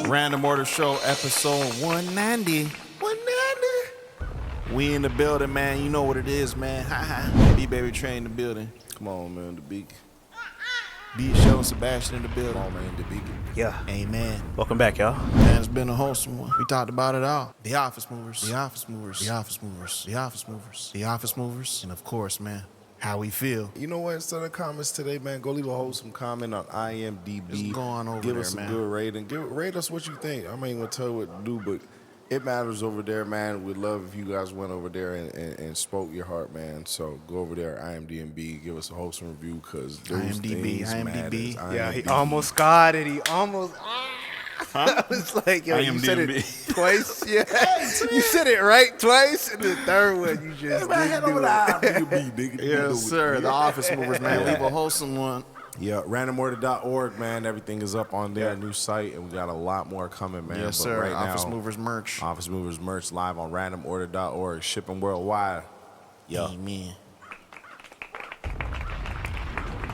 Random Order Show, episode 190. 190. We in the building, man. You know what it is, man. B-Baby Train in the building. Come on, man, the beak. B. Shell and Sebastian in the building. Come on, man, the beak. Yeah. Amen. Welcome back, y'all. Man, it's been a wholesome one. We talked about it all. The office movers. The office movers. The office movers. The office movers. The office movers. And of course, man, how we feel. You know what? Instead of comments today, man, go leave a wholesome comment on IMDb. Just go on over Give there, us some man. good rating. Rate us what you think. I ain't gonna tell you what to do, but it matters over there, man. We'd love if you guys went over there and spoke your heart, man. So go over there, IMDb, give us a wholesome review, because IMDb. matters. Yeah, he almost got it. He almost. I was like, yo, you said it twice. Yeah, you said it right twice, and the third one you just didn't do it. IMDb, Yes, sir. The office movers, man. Leave a wholesome one. Yeah, randomorder.org, man. Everything is up on their new site, and we got a lot more coming, man. Yes, But sir. Right Office now, Movers merch. Office Movers merch live on randomorder.org, shipping worldwide. Yeah. Amen.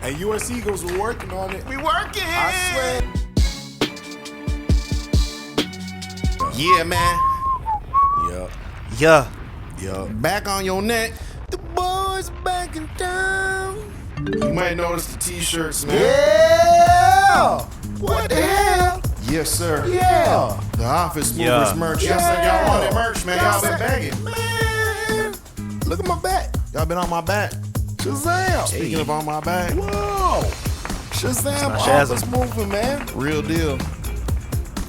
And US Eagles, we're working on it. We working. I swear. Yeah, man. Yeah. Yeah. Back on your neck. The boys back in town. You might notice the t-shirts, man. Yeah. What the hell? Yes, sir. Yeah. The Office Movers Yeah. merch. Y'all said y'all wanted merch, man. Y'all been begging. Man. Look at my back. Y'all been on my back. Shazam. Speaking of on my back, Whoa. Shazam. Shazam. Office moving, man. real deal.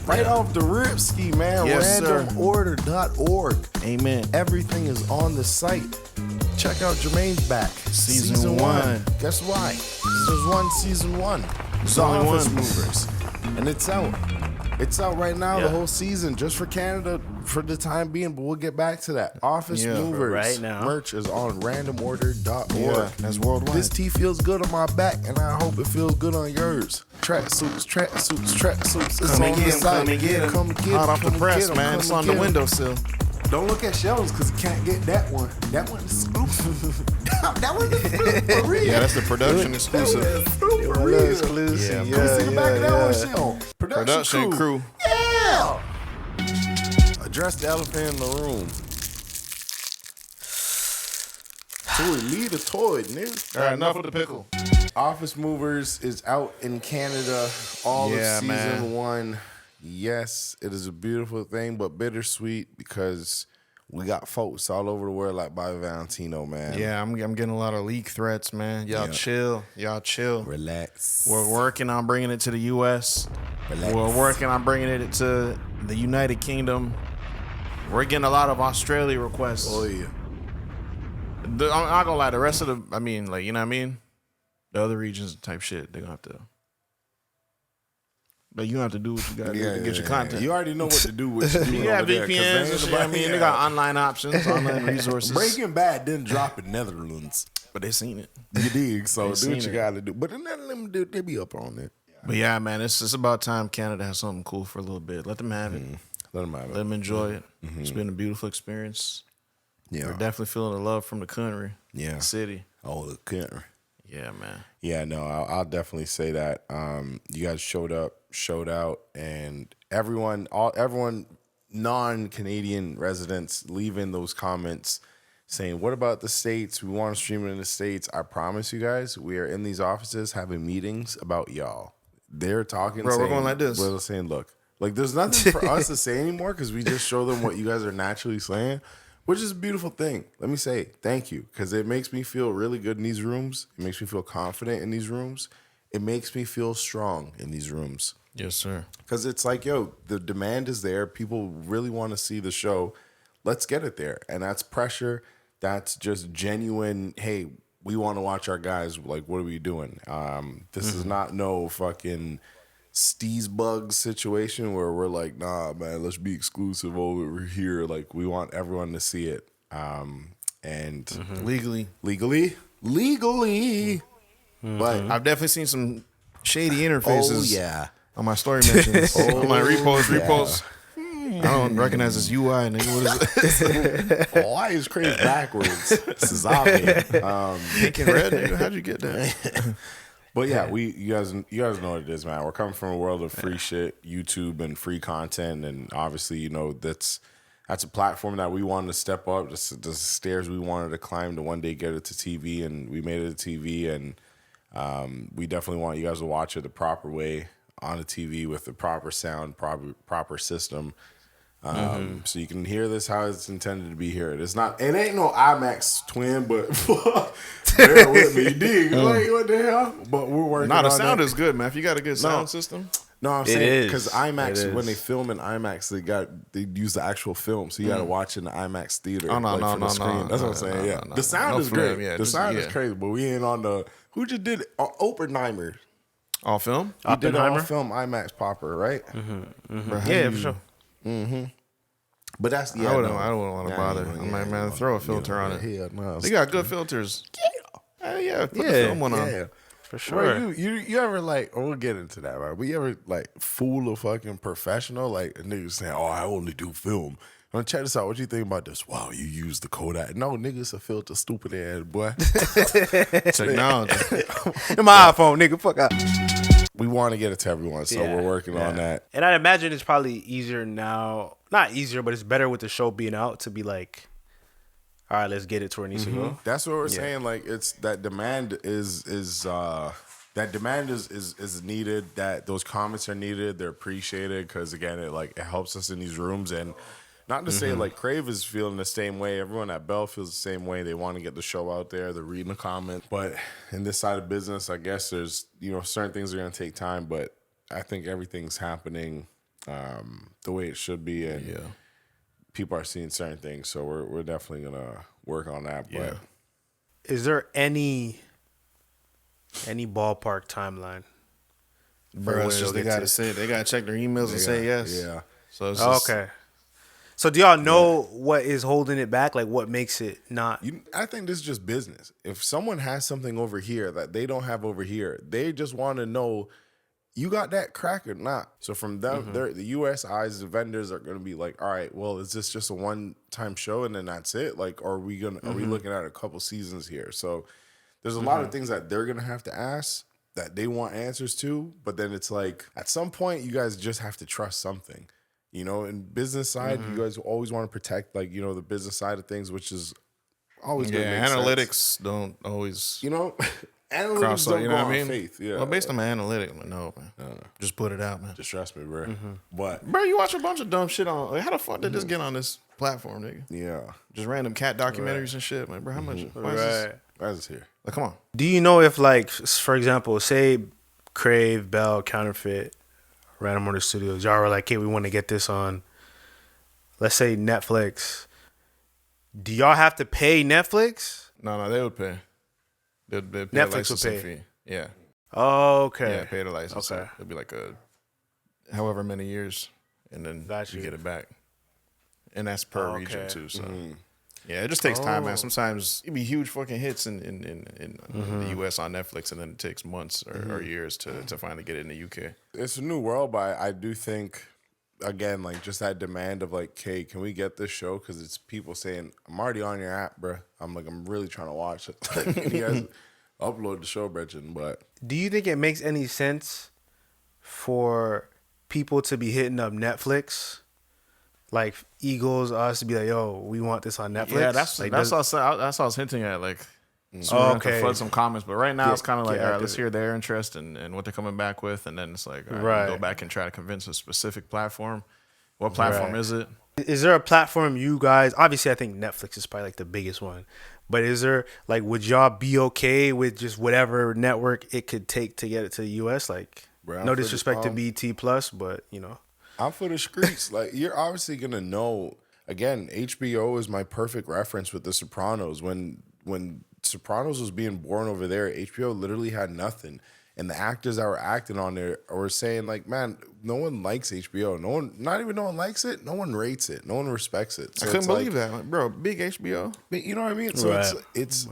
Right off the rip ski, man. Yes, sir. Randomorder.org. Amen. Everything is on the site. Check out Jermaine's back. Season one. Guess why? There's season one. There's The only Office one. Movers. And it's out. It's out right now, Yeah. the whole season, just for Canada for the time being, but we'll get back to that. Office Yeah. Movers. Right now. Merch is on randomorder.org. Yeah, that's worldwide. This tee feels good on my back, and I hope it feels good on yours. Tracksuits. It's Come on and the get 'em, site. come and get 'em. Come and get 'em, Hot off come the and press, get 'em, man. come It's and on the get 'em. windowsill. Don't look at shelves because you can't get that one. That one's exclusive. that one's exclusive for real. Yeah, that's the production exclusive. For real. Exclusive. Yeah, Come see the back of that one shelf. Production crew. Yeah. Address the elephant in the room. Toy, lead a toy, nigga. All right, enough of the pickle. Office Movers is out in Canada. All Yeah, of season man. one. Yes, it is a beautiful thing, but bittersweet because we got folks all over the world like Bobby Valentino, man. Yeah, I'm getting a lot of leak threats, man. Y'all Yeah. chill. Y'all chill. Relax. We're working on bringing it to the U.S. Relax. We're working on bringing it to the United Kingdom. We're getting a lot of Australia requests. Oh, yeah. I'm not gonna lie. The rest of the, I mean, like, you know what I mean? The other regions type shit, they're gonna have to. But you have to do what you gotta do to get your content. You already know what to do. What you doing You got over there, 'cause VPNs and ain't shit. I mean, they got online options, online resources. Breaking Bad didn't drop in Netherlands. But they seen it. You dig? So They do seen what you it. got to do. But in Netherlands, they be up on it. But yeah, man, it's about time Canada has something cool for a little bit. Let them have it. Let them have Let it. them enjoy it. It's been a beautiful experience. Yeah. We're definitely feeling the love from the country, Yeah. the city. Oh, the country. Yeah, man. Yeah, no, I'll definitely say that. You guys showed up, showed out, and everyone non-Canadian residents leaving those comments saying, "What about the States? We want to stream it in the States." I promise you guys, we are in these offices having meetings about y'all. They're talking, Bro, we're saying, going like this. We're saying, look, like there's nothing for us to say anymore because we just show them what you guys are naturally saying. Which is a beautiful thing. Let me say thank you, because it makes me feel really good in these rooms. It makes me feel confident in these rooms. It makes me feel strong in these rooms. Yes, sir. Because it's like, yo, the demand is there. People really want to see the show. Let's get it there. And that's pressure. That's just genuine, hey, we want to watch our guys. Like, what are we doing? This is not no fucking Steezebug situation where we're like, nah, man, let's be exclusive over here. Like, we want everyone to see it. And Legally. legally. But I've definitely seen some shady interfaces on my story mentions. On my repost. I don't recognize this UI, nigga. What is it? why is crazy backwards? This is obvious. Pink and red, nigga. How'd you get that? But yeah, you guys know what it is, man. We're coming from a world of free shit, YouTube and free content, and obviously, you know, that's a platform that we wanted to step up. The stairs we wanted to climb to one day get it to TV, and we made it to TV, and we definitely want you guys to watch it the proper way on the TV with the proper sound, proper system. So you can hear this how it's intended to be heard. It ain't no IMAX twin, but bear with me, dig. Like, what the hell? But we're working. The sound is good, man. If you got a good sound system. No, I'm saying because IMAX, when they film in IMAX, they use the actual film, so you got to watch in the IMAX theater. Oh no, no, no, screen. That's what I'm saying. The sound is great. Yeah, the sound is crazy, but we ain't on the. Who just did it? Oppenheimer. All film? He did all film IMAX popper, right? Yeah, for sure. But that's I wouldn't want to bother. I'm like, man, throw a filter on it. Hell no. They got good filters. Yeah, put the film one on. Yeah. For sure. Bro, you ever like? We'll get into that, right? But you ever like fool a fucking professional? Like a nigga saying, "Oh, I only do film." Now check this out. What you think about this? Wow, you use the Kodak? No, niggas a filter, stupid ass boy. Technology. My iPhone, nigga. Fuck up. We want to get it to everyone, so we're working on that. And I'd imagine it's probably easier now. Not easier, but it's better with the show being out to be like, all right, let's get it to where it needs to go. That's what we're saying. Like, it's that demand is needed. That those comments are needed. They're appreciated because again, it helps us in these rooms. And not to say like Crave is feeling the same way. Everyone at Bell feels the same way. They want to get the show out there. They're reading the comments. But in this side of business, I guess there's certain things are going to take time. But I think everything's happening the way it should be, and people are seeing certain things. So we're definitely gonna work on that. But is there any ballpark timeline? Bro, it's just they gotta say they gotta check their emails and say yes. Yeah. So it's just, okay. So do y'all know what is holding it back? Like what makes it not? I think this is just business. If someone has something over here that they don't have over here, they just want to know. You got that crack or not? So from them, the U.S. eyes, the vendors are going to be like, all right, well, is this just a one-time show and then that's it? Like, are we looking at a couple seasons here? So there's a lot of things that they're going to have to ask that they want answers to. But then it's like, at some point, you guys just have to trust something. You know, in business side, you guys always want to protect, like, the business side of things, which is always going to make analytics sense. Don't always, analytics don't go on faith. Yeah. Well, based on my analytics, no, man. Just put it out, man. Just trust me, bro. But bro, you watch a bunch of dumb shit on. Like, how the fuck did this get on this platform, nigga? Yeah, just random cat documentaries and shit, man. Bro, how much? Why is this here? Like, come on. Do you know if, like, for example, say Crave, Bell, Counterfeit, Random Order Studios, y'all were like, hey, we want to get this on, let's say Netflix. Do y'all have to pay Netflix? No, they would pay. They'd pay Netflix would pay. fee. Yeah. Oh, okay. Yeah, pay the license. Okay. It'd be like however many years, and then you get it back. And that's per region too. So yeah, it just takes time, man. Sometimes it'd be huge fucking hits in the US on Netflix, and then it takes months or years to finally get it in the UK. It's a new world, but I do think, again, like just that demand of like, hey, can we get this show? Because it's people saying, I'm already on your app, bro. I'm really trying to watch it. Like, you guys upload the show, Bretchen. But do you think it makes any sense for people to be hitting up Netflix? Like Eagles, us to be like, yo, we want this on Netflix. Yeah, that's what I was hinting at. Like, so we're gonna flood some comments, but right now it's kind of like, all right, let's hear their interest and what they're coming back with, and then it's like, all right, we'll go back and try to convince a specific platform. What platform is it? Is there a platform you guys? Obviously, I think Netflix is probably like the biggest one, but is there like, would y'all be okay with just whatever network it could take to get it to the US? Like, no disrespect to BT Plus, but I'm for the streets. Like, you're obviously gonna know. Again, HBO is my perfect reference with The Sopranos. When Sopranos was being born over there, HBO literally had nothing, and the actors that were acting on there were saying like, "Man, no one likes HBO. No one likes it. No one rates it. No one respects it." So I couldn't believe that, like, bro. Big HBO. You know what I mean? So it's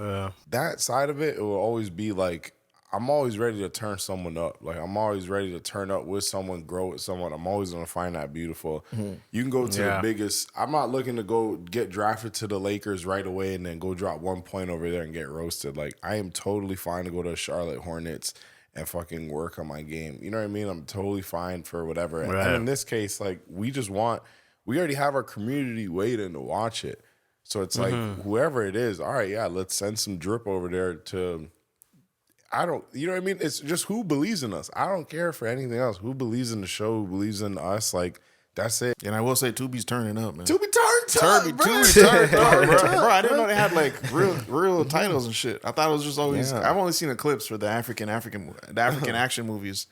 that side of it. It will always be like, I'm always ready to turn someone up. Like, I'm always ready to turn up with someone, grow with someone. I'm always going to find that beautiful. You can go to the biggest. I'm not looking to go get drafted to the Lakers right away and then go drop 1 point over there and get roasted. Like, I am totally fine to go to Charlotte Hornets and fucking work on my game. You know what I mean? I'm totally fine for whatever. Right. And in this case, like we already have our community waiting to watch it. So it's like whoever it is, all right, yeah, let's send some drip over there to. You know what I mean? It's just who believes in us. I don't care for anything else. Who believes in the show? Who believes in us? Like that's it. And I will say, Tubi's turning up, man. Tubi turned up, Bro, I didn't know they had like real titles and shit. I thought it was just always. Yeah. I've only seen the clips for the African action movies,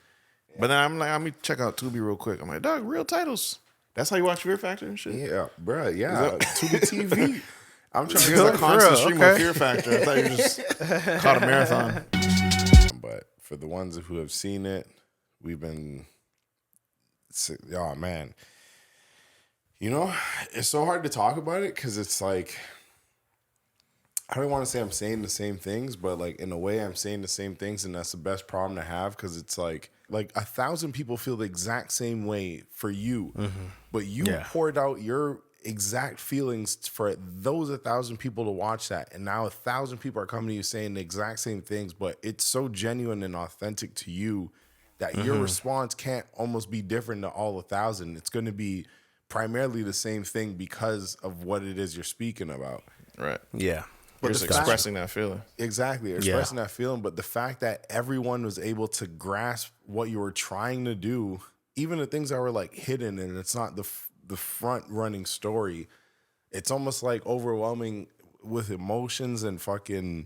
but then I'm like, let me check out Tubi real quick. I'm like, dog, real titles. That's how you watch Fear Factor and shit. Yeah, bro. Yeah, Tubi TV. I'm trying to It's get a constant stream of Fear Factor. I thought you just caught a marathon. But for the ones who have seen it, we've been. Oh man, you know, it's so hard to talk about it because it's like. I don't want to say I'm saying the same things, but like in a way I'm saying the same things, and that's the best problem to have because it's like 1,000 people feel the exact same way for you, but you poured out your exact feelings for those 1,000 people to watch that, and now 1,000 people are coming to you saying the exact same things, but it's so genuine and authentic to you that your response can't almost be different to all 1,000. It's going to be primarily the same thing because of what it is you're speaking about. Right. Yeah. But just expressing that feeling. Exactly. Expressing that feeling. But the fact that everyone was able to grasp what you were trying to do, even the things that were like hidden and it's not the front running story, it's almost like overwhelming with emotions and fucking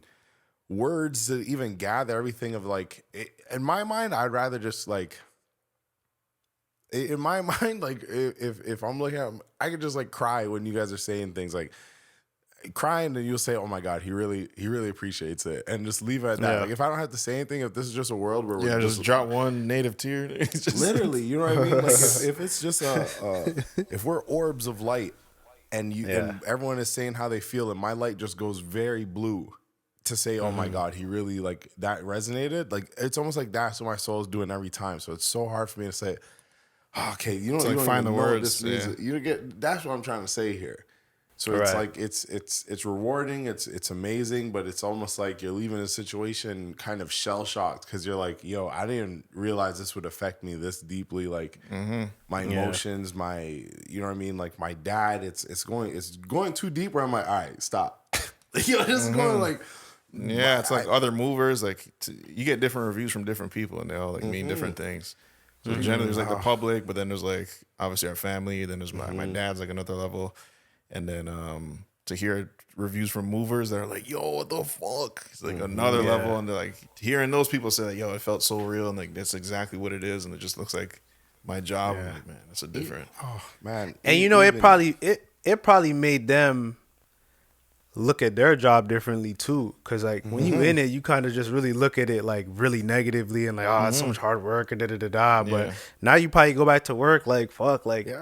words to even gather everything of like, in my mind, I'd rather just like, in my mind, like if I'm looking at, I could just like cry when you guys are saying things like, crying and you'll say, oh my God, he really appreciates it, and just leave it at that. Like if I don't have to say anything, if this is just a world where we're just drop one native tear. Just literally, you know what I mean? Like if it's just if we're orbs of light and and everyone is saying how they feel and my light just goes very blue to say, oh my God, he really like that resonated. Like it's almost like that's what my soul is doing every time. So it's so hard for me to say, okay, you don't find the words. This music. You get that's what I'm trying to say here. So it's like it's rewarding, it's amazing, but it's almost like you're leaving a situation kind of shell shocked because you're like, yo, I didn't realize this would affect me this deeply. Like my emotions, my you know what I mean, like my dad. It's going too deep where I'm like, all right, stop. You know, this is going like it's like other movers. Like you get different reviews from different people, and they all like mean different things. So generally, there's like the public, but then there's like obviously our family. Then there's my dad's like another level. And then to hear reviews from movers that are like, yo, what the fuck? It's like another level. And they're like, hearing those people say, like, yo, it felt so real. And like, that's exactly what it is. And it just looks like my job. I'm like, man, that's a different. Oh, man. And you know, it probably made them look at their job differently too. Because like when you in it, you kind of just really look at it like really negatively and like, oh, it's so much hard work and da-da-da-da. But now you probably go back to work like, fuck, like. We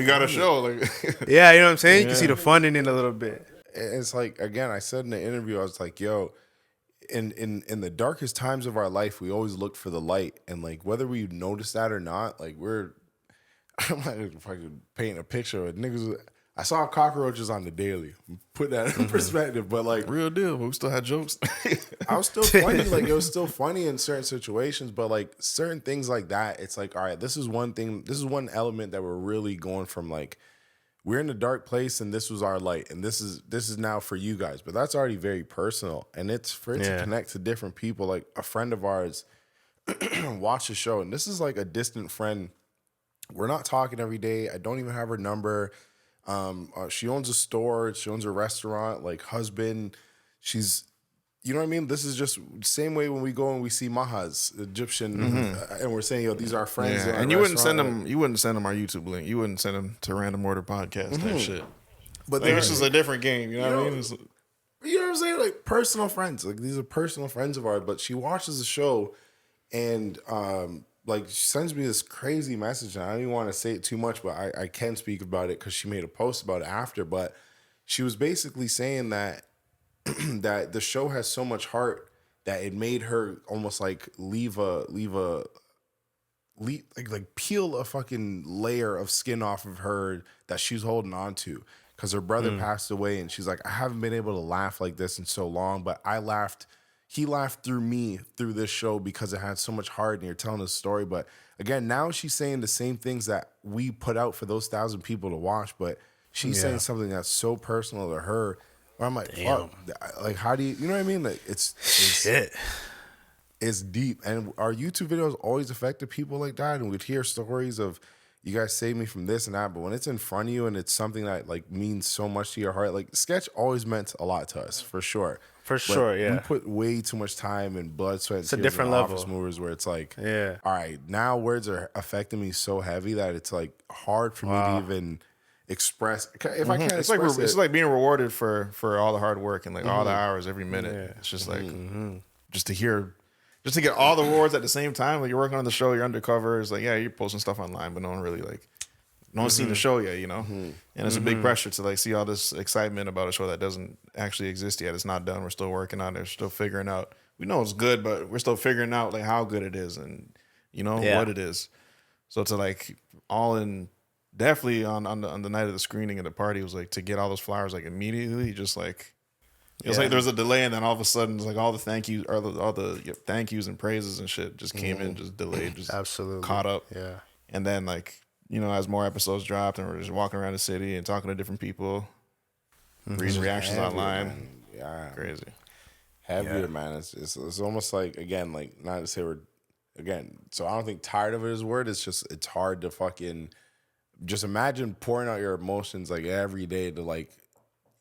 got a show. Like, yeah, you know what I'm saying? You can see the fun in it a little bit. It's like, again, I said in the interview, I was like, yo, in the darkest times of our life, we always look for the light. And like, whether we notice that or not, like I'm not if I could paint a picture of niggas. I saw cockroaches on the daily. Put that in perspective, but like real deal. But we still had jokes. I was still funny. Like it was still funny in certain situations, but like certain things like that, it's like, all right, this is one thing. This is one element that we're really going from. Like we're in a dark place, and this was our light, and this is now for you guys. But that's already very personal, and it's for it to connect to different people. Like a friend of ours watched the show, and this is like a distant friend. We're not talking every day. I don't even have her number. She owns a store. She owns a restaurant. Like husband, she's, you know what I mean. This is just same way when we go and we see Maha's Egyptian, and we're saying, yo, these are our friends. And you wouldn't send them. You wouldn't send them our YouTube link. You wouldn't send them to Random Order Podcast type shit. But like, it's just a different game. You know what I mean? You know what I'm saying? Like personal friends. Like these are personal friends of ours. But she watches the show, and like she sends me this crazy message, and I don't even want to say it too much, but I can speak about it because she made a post about it after. But she was basically saying that that the show has so much heart that it made her almost like peel a fucking layer of skin off of her that she's holding on to because her brother passed away, and she's like, I haven't been able to laugh like this in so long, but I laughed he laughed through me through this show because it had so much heart and you're telling a story. But again, now she's saying the same things that we put out for those 1,000 people to watch, but she's saying something that's so personal to her. Where I'm like, fuck, like, how do you know what I mean? Like, it's shit. It's deep. And our YouTube videos always affected people like that. And we'd hear stories of, you guys saved me from this and that. But when it's in front of you and it's something that like means so much to your heart, like sketch always meant a lot to us, for sure. For sure, yeah. We put way too much time and blood, sweat, and it's a tears different in level. Office Movers where it's like, yeah, all right, now words are affecting me so heavy that it's like hard for me to even express. If I can't express it's like being rewarded for all the hard work and like all the hours every minute. Yeah. It's just like just to hear. Just to get all the rewards at the same time, like you're working on the show, you're undercover. It's like, yeah, you're posting stuff online, but no one really no one's seen the show yet, you know. And it's a big pressure to like see all this excitement about a show that doesn't actually exist yet. It's not done. We're still working on it. We're still figuring out. We know it's good, but we're still figuring out like how good it is and what it is. So to like all in, definitely on the night of the screening at the party was like to get all those flowers like immediately, just like. It was like there was a delay, and then all of a sudden, it's like all the thank yous, or all the thank yous and praises and shit just came in, just delayed, just absolutely caught up. Yeah, and then like as more episodes dropped, and we're just walking around the city and talking to different people, reading reactions online. Man. Yeah, crazy. Heavier, man. It's almost like, again, like not to say we're So I don't think tired of it is a word. It's just it's hard to fucking just imagine pouring out your emotions like every day to like.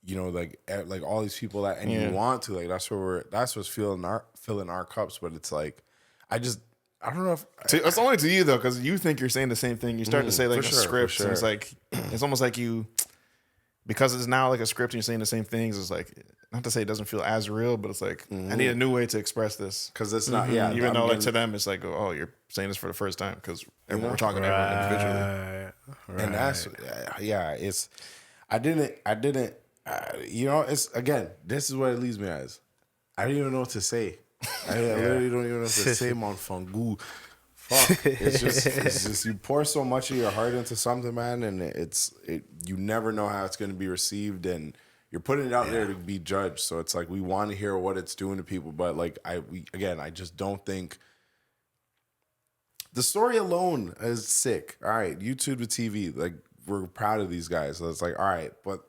Like all these people that, and you want to, like, that's what's filling our cups. But it's like, I don't know if it's only to you though, because you think you're saying the same thing. You start to say like a script, and it's like it's almost like because it's now like a script and you're saying the same things. It's like, not to say it doesn't feel as real, but it's like I need a new way to express this because it's not. Even though like to them it's like, oh, you're saying this for the first time because we're talking to everyone individually, and that's It's I didn't. It's again. This is what it leaves me as. I don't even know what to say. I literally don't even know what to say, mon fangu. Fuck. It's just you pour so much of your heart into something, man, and you never know how it's going to be received, and you're putting it out there to be judged. So it's like we want to hear what it's doing to people, but like I just don't think the story alone is sick. All right, YouTube to TV, like we're proud of these guys. So it's like, all right, but.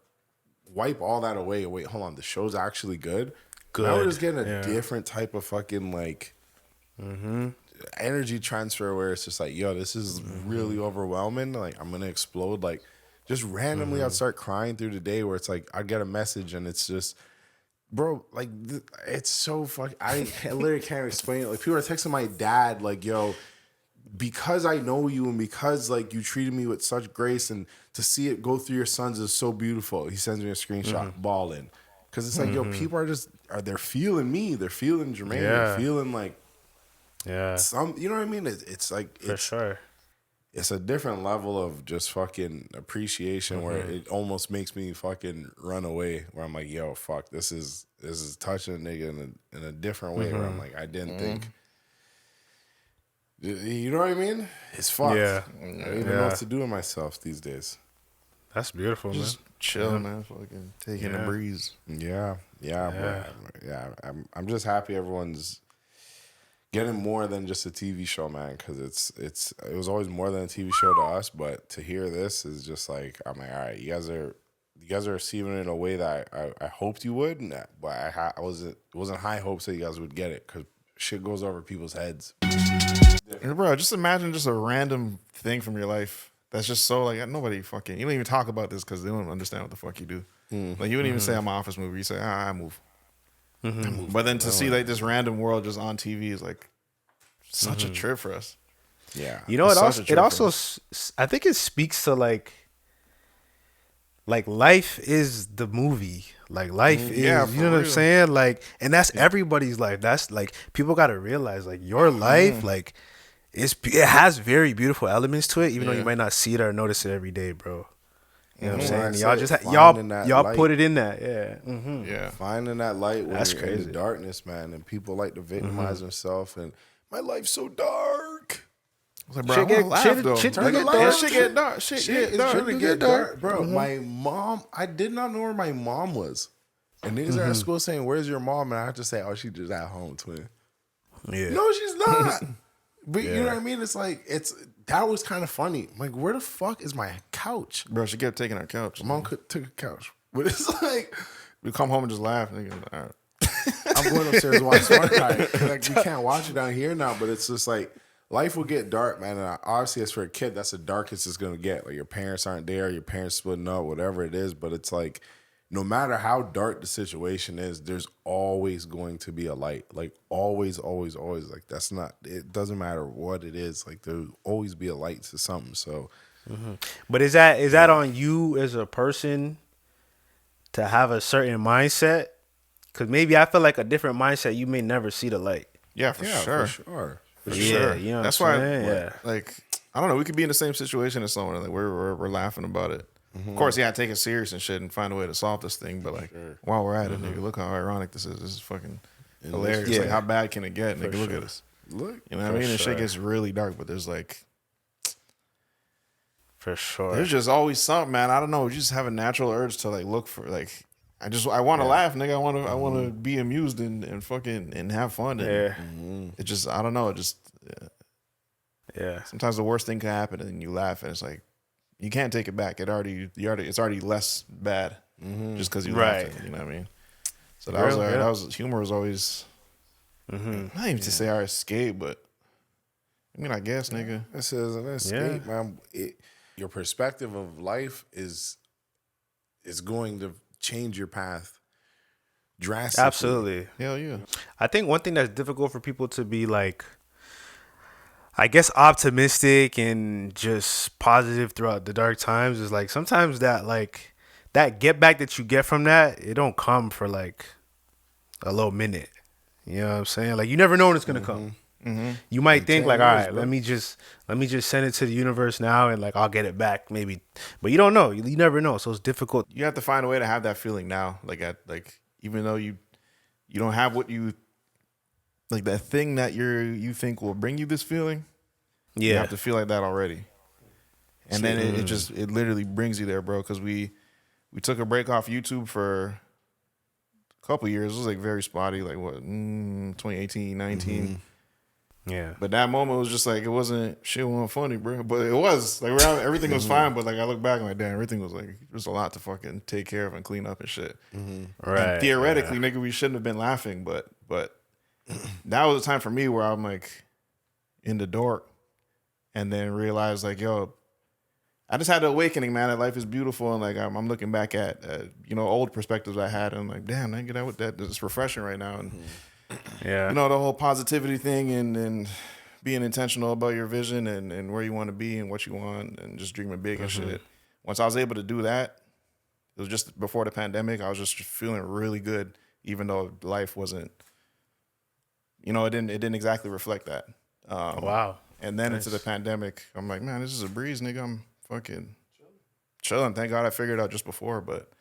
Wipe all that away. Wait, hold on. The show's actually good. Now we're just getting a different type of fucking like energy transfer where it's just like, yo, this is really overwhelming. Like I'm gonna explode. Like just randomly, I'd start crying through the day where it's like I get a message and it's just, bro, like it's so fucking. I literally can't explain it. Like people are texting my dad, like, yo. Because I know you and because like you treated me with such grace and to see it go through your sons is so beautiful. He sends me a screenshot, balling. Because it's like, yo, people they're feeling me. They're feeling Jermaine. They're feeling like some, you know what I mean? It's like, for sure. It's a different level of just fucking appreciation where it almost makes me fucking run away where I'm like, yo, fuck, this is touching a nigga in a different way where I'm like, I didn't think. You know what I mean? It's fucked. Yeah. I don't even know what to do with myself these days. That's beautiful, just man. Chill, man. Fucking taking a breeze. Yeah. I'm just happy everyone's getting more than just a TV show, man. Because it was always more than a TV show to us, but to hear this is just like, I'm like, all right, you guys are receiving it in a way that I hoped you would, but it wasn't high hopes that you guys would get it because shit goes over people's heads. And bro, just imagine just a random thing from your life that's just so like nobody fucking. You don't even talk about this because they don't understand what the fuck you do. Like you wouldn't even say I'm an office mover. You say I move. I move. But then to see like this random world just on TV is like such a trip for us. Yeah, you know, it also I think it speaks to like life is the movie. Like life is, you know what I'm saying? Like, and that's everybody's life. That's like people got to realize like your life, like it has very beautiful elements to it, even though you might not see it or notice it every day, bro. You know what I'm saying? Y'all just y'all put it in that, yeah. Finding that light when that's you're crazy. in the darkness, man. And people like to victimize themselves and my life's so dark. I was like, bro, shit get dark. Shit get dark, bro. My mom, I did not know where my mom was. And niggas are at school saying, "Where's your mom?" And I have to say, "Oh, she just at home, twin." Yeah. No, she's not. But you know what I mean? It's like that was kind of funny. I'm like, where the fuck is my couch? Bro, she kept taking our couch. Mom took a couch, but it's like we come home and just laugh. Nigga, all right. I'm going upstairs to watch Smart Guy. Like we can't watch it down here now, but it's just like life will get dark, man. And obviously, as for a kid, that's the darkest it's gonna get. Like your parents aren't there, your parents splitting up, whatever it is. But it's like, no matter how dark the situation is, there's always going to be a light. Like always, always, always. Like that's not. It doesn't matter what it is. Like there'll always be a light to something. So, But is that on you as a person to have a certain mindset? Because maybe I feel like a different mindset, you may never see the light. Yeah, for sure. For sure. Sure. You know that's what I'm why, saying? like, I don't know. We could be in the same situation as someone. Like, we're laughing about it. Of course, yeah, take it serious and shit and find a way to solve this thing. But, like, while we're at it, nigga, look how ironic this is. This is fucking hilarious. Yeah. Like, how bad can it get? Nigga, look at us. Look, You know what I mean? And shit gets really dark, but there's, like, For sure. there's just always something, man. I don't know. You just have a natural urge to, like, look for, like, I want to laugh, nigga. I want to be amused and fucking and have fun. And it just, I don't know. It just, Yeah. sometimes the worst thing can happen and you laugh and it's like, you can't take it back. It's already less bad just because you laughed. You know what I mean? So that was humor was always, not even to say our escape, but I mean, I guess, nigga. This is an escape, man. Your perspective of life is going to change your path drastically. Absolutely. Hell yeah. I think one thing that's difficult for people to be like, I guess, optimistic and just positive throughout the dark times is like sometimes that get back that you get from that, it don't come for like a little minute. You know what I'm saying? Like you never know when it's gonna come. You might think like, all right, let me just send it to the universe now and like I'll get it back maybe, but you don't know. You never know, so it's difficult. You have to find a way to have that feeling now. Like even though you don't have what you like, that thing that you think will bring you this feeling. Yeah, You have to feel like that already, and then it literally brings you there, bro. Because we took a break off YouTube for a couple years. It was like very spotty, like what 2018, 19. yeah. But that moment was just like, it wasn't funny, bro. But it was like everything was fine. But like I look back and like, damn, everything was like, there's a lot to fucking take care of and clean up and shit. Right. And theoretically, nigga, we shouldn't have been laughing, but that was a time for me where I'm like in the dark, and then realized like, yo, I just had the awakening, man, that life is beautiful, and like I'm looking back at old perspectives I had, and I'm like, damn, nigga, that's refreshing right now, and. Yeah. The whole positivity thing and being intentional about your vision and where you want to be and what you want and just dreaming big and shit. Once I was able to do that, it was just before the pandemic, I was just feeling really good, even though life wasn't, it didn't exactly reflect that. Wow. And then into the pandemic, I'm like, man, this is a breeze, nigga. I'm fucking chilling. Thank God I figured it out just before. But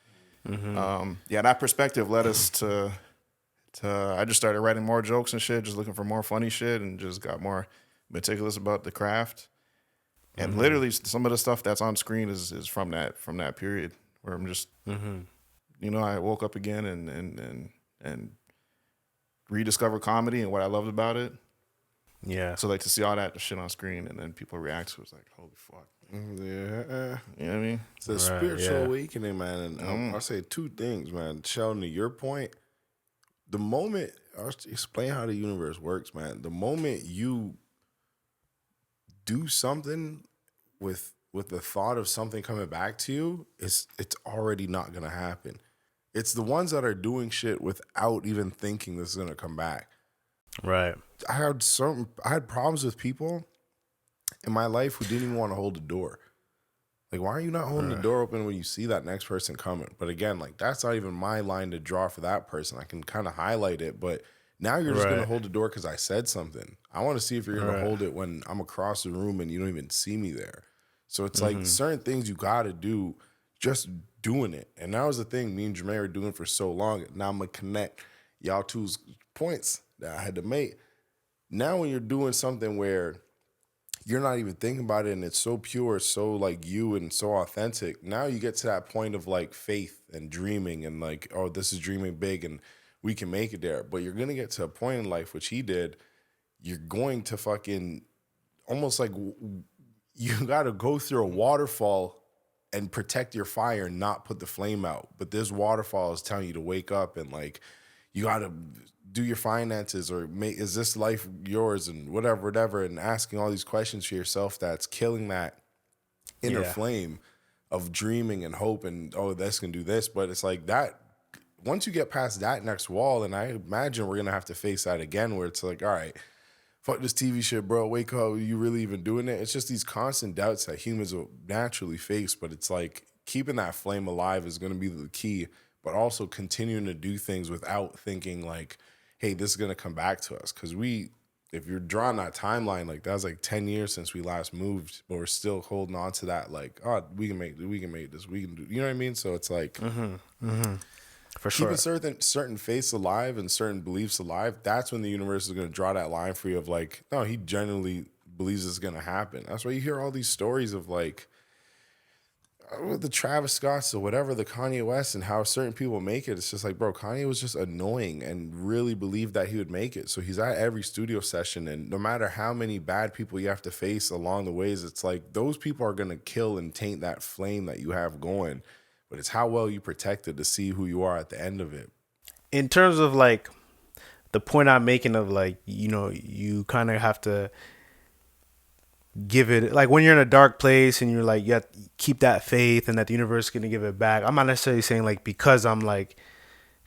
that perspective led us to I just started writing more jokes and shit, just looking for more funny shit, and just got more meticulous about the craft. And literally, some of the stuff that's on screen is from that period where I'm just, I woke up again and rediscovered comedy and what I loved about it. Yeah. So like to see all that shit on screen and then people react to it, was like, holy fuck. Yeah. You know what I mean? It's a spiritual awakening, man. And I'll say two things, man. Sheldon, to your point, the moment, I'll explain how the universe works, man. The moment you do something with the thought of something coming back to you, it's already not going to happen. It's the ones that are doing shit without even thinking this is going to come back. Right. I had problems with people in my life who didn't even want to hold the door. Like, why are you not holding the door open when you see that next person coming? But again, like, that's not even my line to draw for that person. I can kind of highlight it, but now you're just going to hold the door because I said something. I want to see if you're going to hold it when I'm across the room and you don't even see me there. So it's like certain things you got to do, just doing it. And that was the thing me and Jermaine were doing for so long. Now I'm going to connect y'all two's points that I had to make. Now when you're doing something where you're not even thinking about it, and it's so pure, so like you and so authentic. Now you get to that point of like faith and dreaming and like, oh, this is dreaming big and we can make it there. But you're gonna get to a point in life, which he did, you're going to fucking almost like you got to go through a waterfall and protect your fire and not put the flame out. But this waterfall is telling you to wake up and like you got to do your finances or is this life yours and whatever, and asking all these questions for yourself that's killing that inner flame of dreaming and hope and, oh, this can do this. But it's like that, once you get past that next wall, and I imagine we're going to have to face that again where it's like, all right, fuck this TV shit, bro. Wake up. Are you really even doing it? It's just these constant doubts that humans will naturally face. But it's like keeping that flame alive is going to be the key, but also continuing to do things without thinking like, hey, this is going to come back to us. Because if you're drawing that timeline, like that was like 10 years since we last moved, but we're still holding on to that like, oh, we can make this. We can do, you know what I mean? So it's like, for sure, keeping certain faiths alive and certain beliefs alive, that's when the universe is going to draw that line for you of like, no, he genuinely believes it's going to happen. That's why you hear all these stories of like the Travis Scotts or whatever, the Kanye West, and how certain people make it. It's just like, bro, Kanye was just annoying and really believed that he would make it. So he's at every studio session, and no matter how many bad people you have to face along the ways, it's like those people are going to kill and taint that flame that you have going. But it's how well you protect it to see who you are at the end of it. In terms of like the point I'm making of like, you know, you kind of have to give it, like when you're in a dark place and you're like, you have to keep that faith and that the universe is going to give it back. I'm not necessarily saying like because I'm like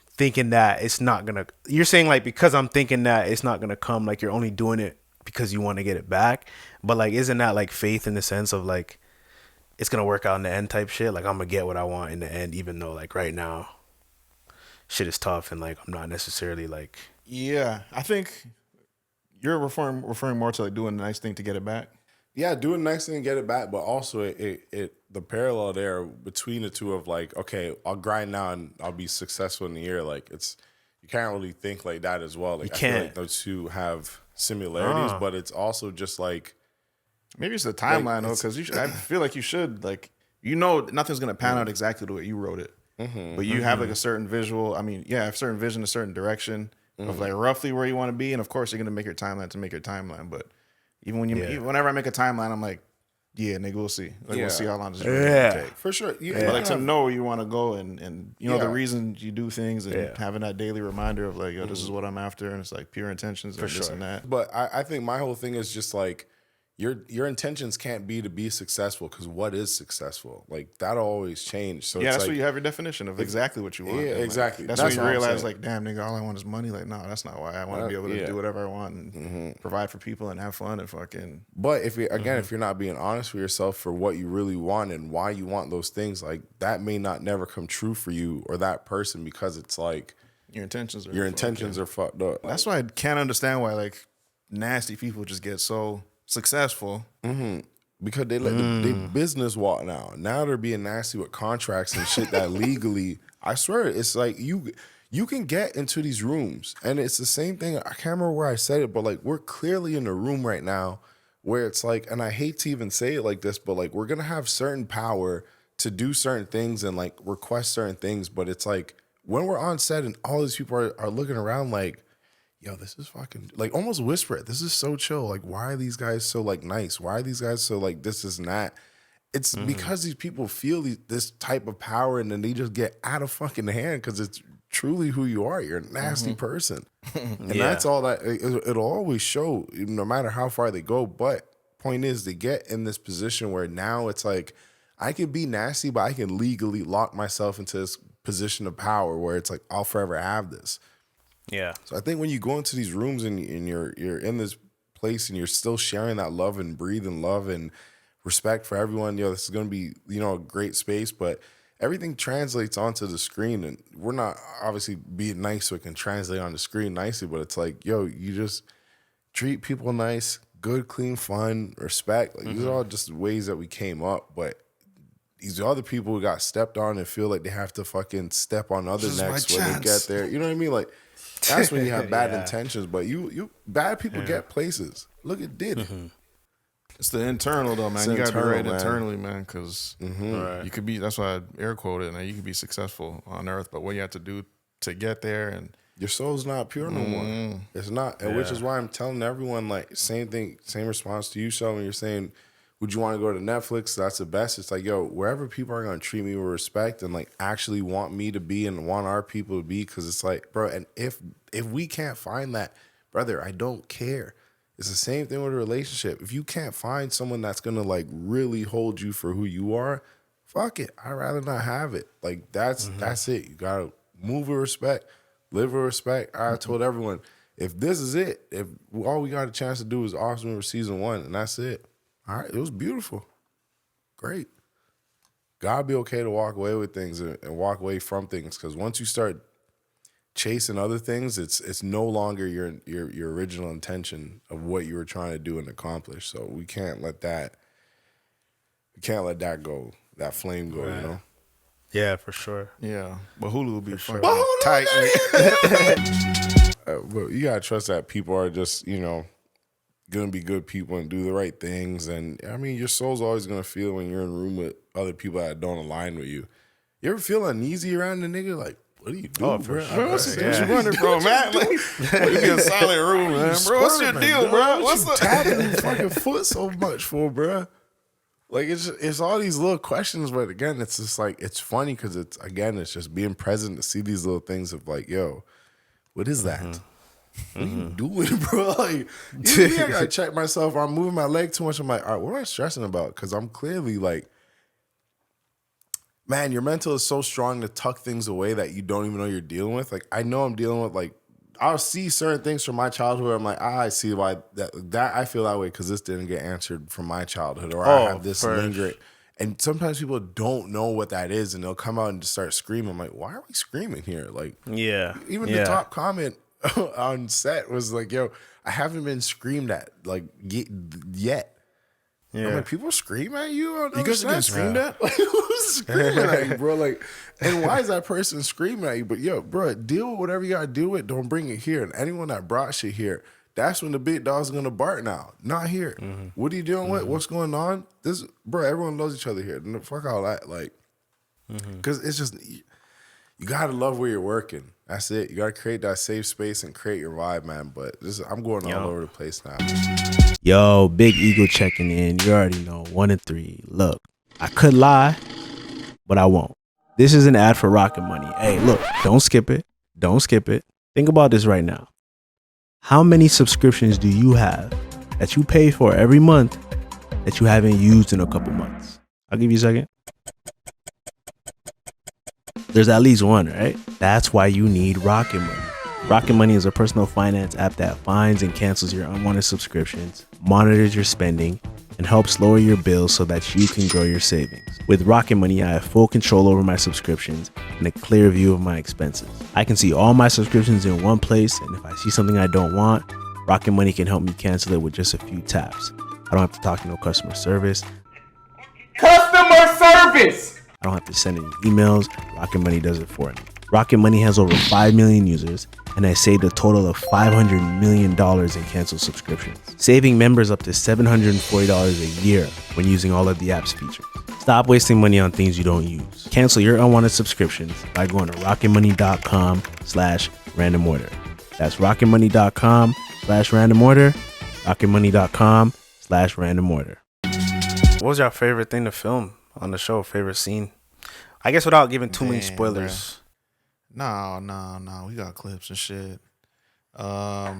thinking that it's not going to, you're saying like because I'm thinking that it's not going to come, like you're only doing it because you want to get it back. But like, isn't that like faith in the sense of like, it's going to work out in the end type shit? Like I'm going to get what I want in the end, even though like right now shit is tough and like I'm not necessarily like. Yeah, I think you're referring more to like doing a nice thing to get it back. Yeah, do a nice thing and get it back, but also it the parallel there between the two of like, okay, I'll grind now and I'll be successful in the year. Like it's, you can't really think like that as well. Like you can't. I feel like those two have similarities, but it's also just like maybe it's the timeline though, because I feel like you should like, you know, nothing's gonna pan out exactly the way you wrote it, but you have like a certain visual. I mean, yeah, a certain vision, a certain direction of like roughly where you want to be, and of course you're gonna make your timeline to make your timeline, but. Even when even whenever I make a timeline, I'm like, yeah, nigga, we'll see. Like, we'll see how long this is really gonna take. For sure. But like to know where you want to go and you know the reasons you do things and having that daily reminder of like, yo, this is what I'm after, and it's like pure intentions and this and that. But I think my whole thing is just like your intentions can't be to be successful, because what is successful? Like that'll always change. So yeah, it's that's like, where you have your definition of exactly what you want. Yeah, exactly. Like, that's when you realize like, damn, nigga, all I want is money. Like, no, that's not why. I want to be able to do whatever I want and provide for people and have fun and fucking. But if you if you're not being honest with yourself for what you really want and why you want those things, like that may not never come true for you or that person, because it's like your intentions are fucked up. That's why I can't understand why like nasty people just get so successful, because they let they business walk now. Now they're being nasty with contracts and shit that legally, I swear, it's like you can get into these rooms, and it's the same thing. I can't remember where I said it, but like we're clearly in a room right now where it's like, and I hate to even say it like this, but like we're gonna have certain power to do certain things and like request certain things, but it's like when we're on set and all these people are looking around like, yo, this is fucking, like almost whisper it. This is so chill. Like, why are these guys so like nice? Why are these guys so like this is not? It's because these people feel this type of power, and then they just get out of fucking hand because it's truly who you are. You're a nasty person. And that's all that, it'll always show no matter how far they go. But point is, they get in this position where now it's like, I can be nasty, but I can legally lock myself into this position of power where it's like, I'll forever have this. Yeah. So I think when you go into these rooms and you're in this place and you're still sharing that love and breathing love and respect for everyone, this is going to be, a great space, but everything translates onto the screen, and we're not obviously being nice so it can translate on the screen nicely, but it's like, yo, you just treat people nice, good, clean, fun, respect. Like these are all just ways that we came up, but these other people who got stepped on and feel like they have to fucking step on other necks when they get there. You know what I mean? Like, that's when you have bad intentions, but you bad people get places. Look at Diddy. It's the internal though, man. It's You gotta be internal, right man. internally, man, because you could be. That's why I air quoted, and you could be successful on earth, but what you have to do to get there, and your soul's not pure no more. It's not, and which is why I'm telling everyone, like, same thing, same response to you, Sheldon. You're saying, would you want to go to Netflix? That's the best. It's like, yo, wherever people are going to treat me with respect and like actually want me to be and want our people to be, because it's like, bro, and if we can't find that, brother, I don't care. It's the same thing with a relationship. If you can't find someone that's going to like really hold you for who you are, fuck it. I'd rather not have it. Like that's it. You got to move with respect, live with respect. I told everyone, if this is it, if all we got a chance to do is Awesome for season 1 and that's it. All right, it was beautiful. Great. Gotta be okay to walk away with things and walk away from things, because once you start chasing other things, it's no longer your original intention of what you were trying to do and accomplish. So we can't let that go, that flame go, you know? Yeah, for sure. yeah. But Hulu will be fucking Hulu, tight. But you gotta trust that people are just, gonna be good people and do the right things. And I mean, your soul's always gonna feel when you're in a room with other people that don't align with you. You ever feel uneasy around a nigga? Like, what do you do, bro? What's you running from, man? Like, you in a silent room, man, bro. What's your deal, bro? What's you tapping your fucking foot so much for, bro? Like, it's all these little questions, but again, it's just like, it's funny because it's just being present to see these little things of like, yo, what is that? What are you doing, bro? Like, I gotta check myself. I'm moving my leg too much. I'm like, all right, what am I stressing about? Because I'm clearly like, man, your mental is so strong to tuck things away that you don't even know you're dealing with. Like, I know I'm dealing with, like, I'll see certain things from my childhood where I'm like, I see why that I feel that way because this didn't get answered from my childhood, or I have this lingering. And sometimes people don't know what that is, and they'll come out and just start screaming. I'm like, why are we screaming here? Like, even the top comment on set was like, yo, I haven't been screamed at like yet. Yeah. I'm like, people scream at you on the guys get screamed at? Like, who's screaming at you, bro? Like, and why is that person screaming at you? But yo, bro, deal with whatever you gotta deal with. Don't bring it here. And anyone that brought shit here, that's when the big dog's gonna bark now. Not here. What are you dealing with? What's going on? This, bro, everyone loves each other here. Fuck all that. Like, because it's just, you gotta love where you're working. That's it. You gotta create that safe space and create your vibe, man. But I'm going all over the place now. Yo, Big Eagle checking in. You already know, 1 and 3. Look, I could lie, but I won't. This is an ad for Rocket Money. Hey, look, don't skip it. Don't skip it. Think about this right now. How many subscriptions do you have that you pay for every month that you haven't used in a couple months? I'll give you a second. There's at least one, right? That's why you need Rocket Money. Rocket Money is a personal finance app that finds and cancels your unwanted subscriptions, monitors your spending, and helps lower your bills so that you can grow your savings. With Rocket Money, I have full control over my subscriptions and a clear view of my expenses. I can see all my subscriptions in one place, and if I see something I don't want, Rocket Money can help me cancel it with just a few taps. I don't have to talk to no customer service. Customer service! I don't have to send any emails. Rocket Money does it for me. Rocket Money has over 5 million users, and I saved a total of $500 million in canceled subscriptions, saving members up to $740 a year when using all of the app's features. Stop wasting money on things you don't use. Cancel your unwanted subscriptions by going to rocketmoney.com/random order. That's rocketmoney.com/random order. rocketmoney.com/random order. What was your favorite thing to film on the show? Favorite scene? I guess without giving too many spoilers. No. We got clips and shit. The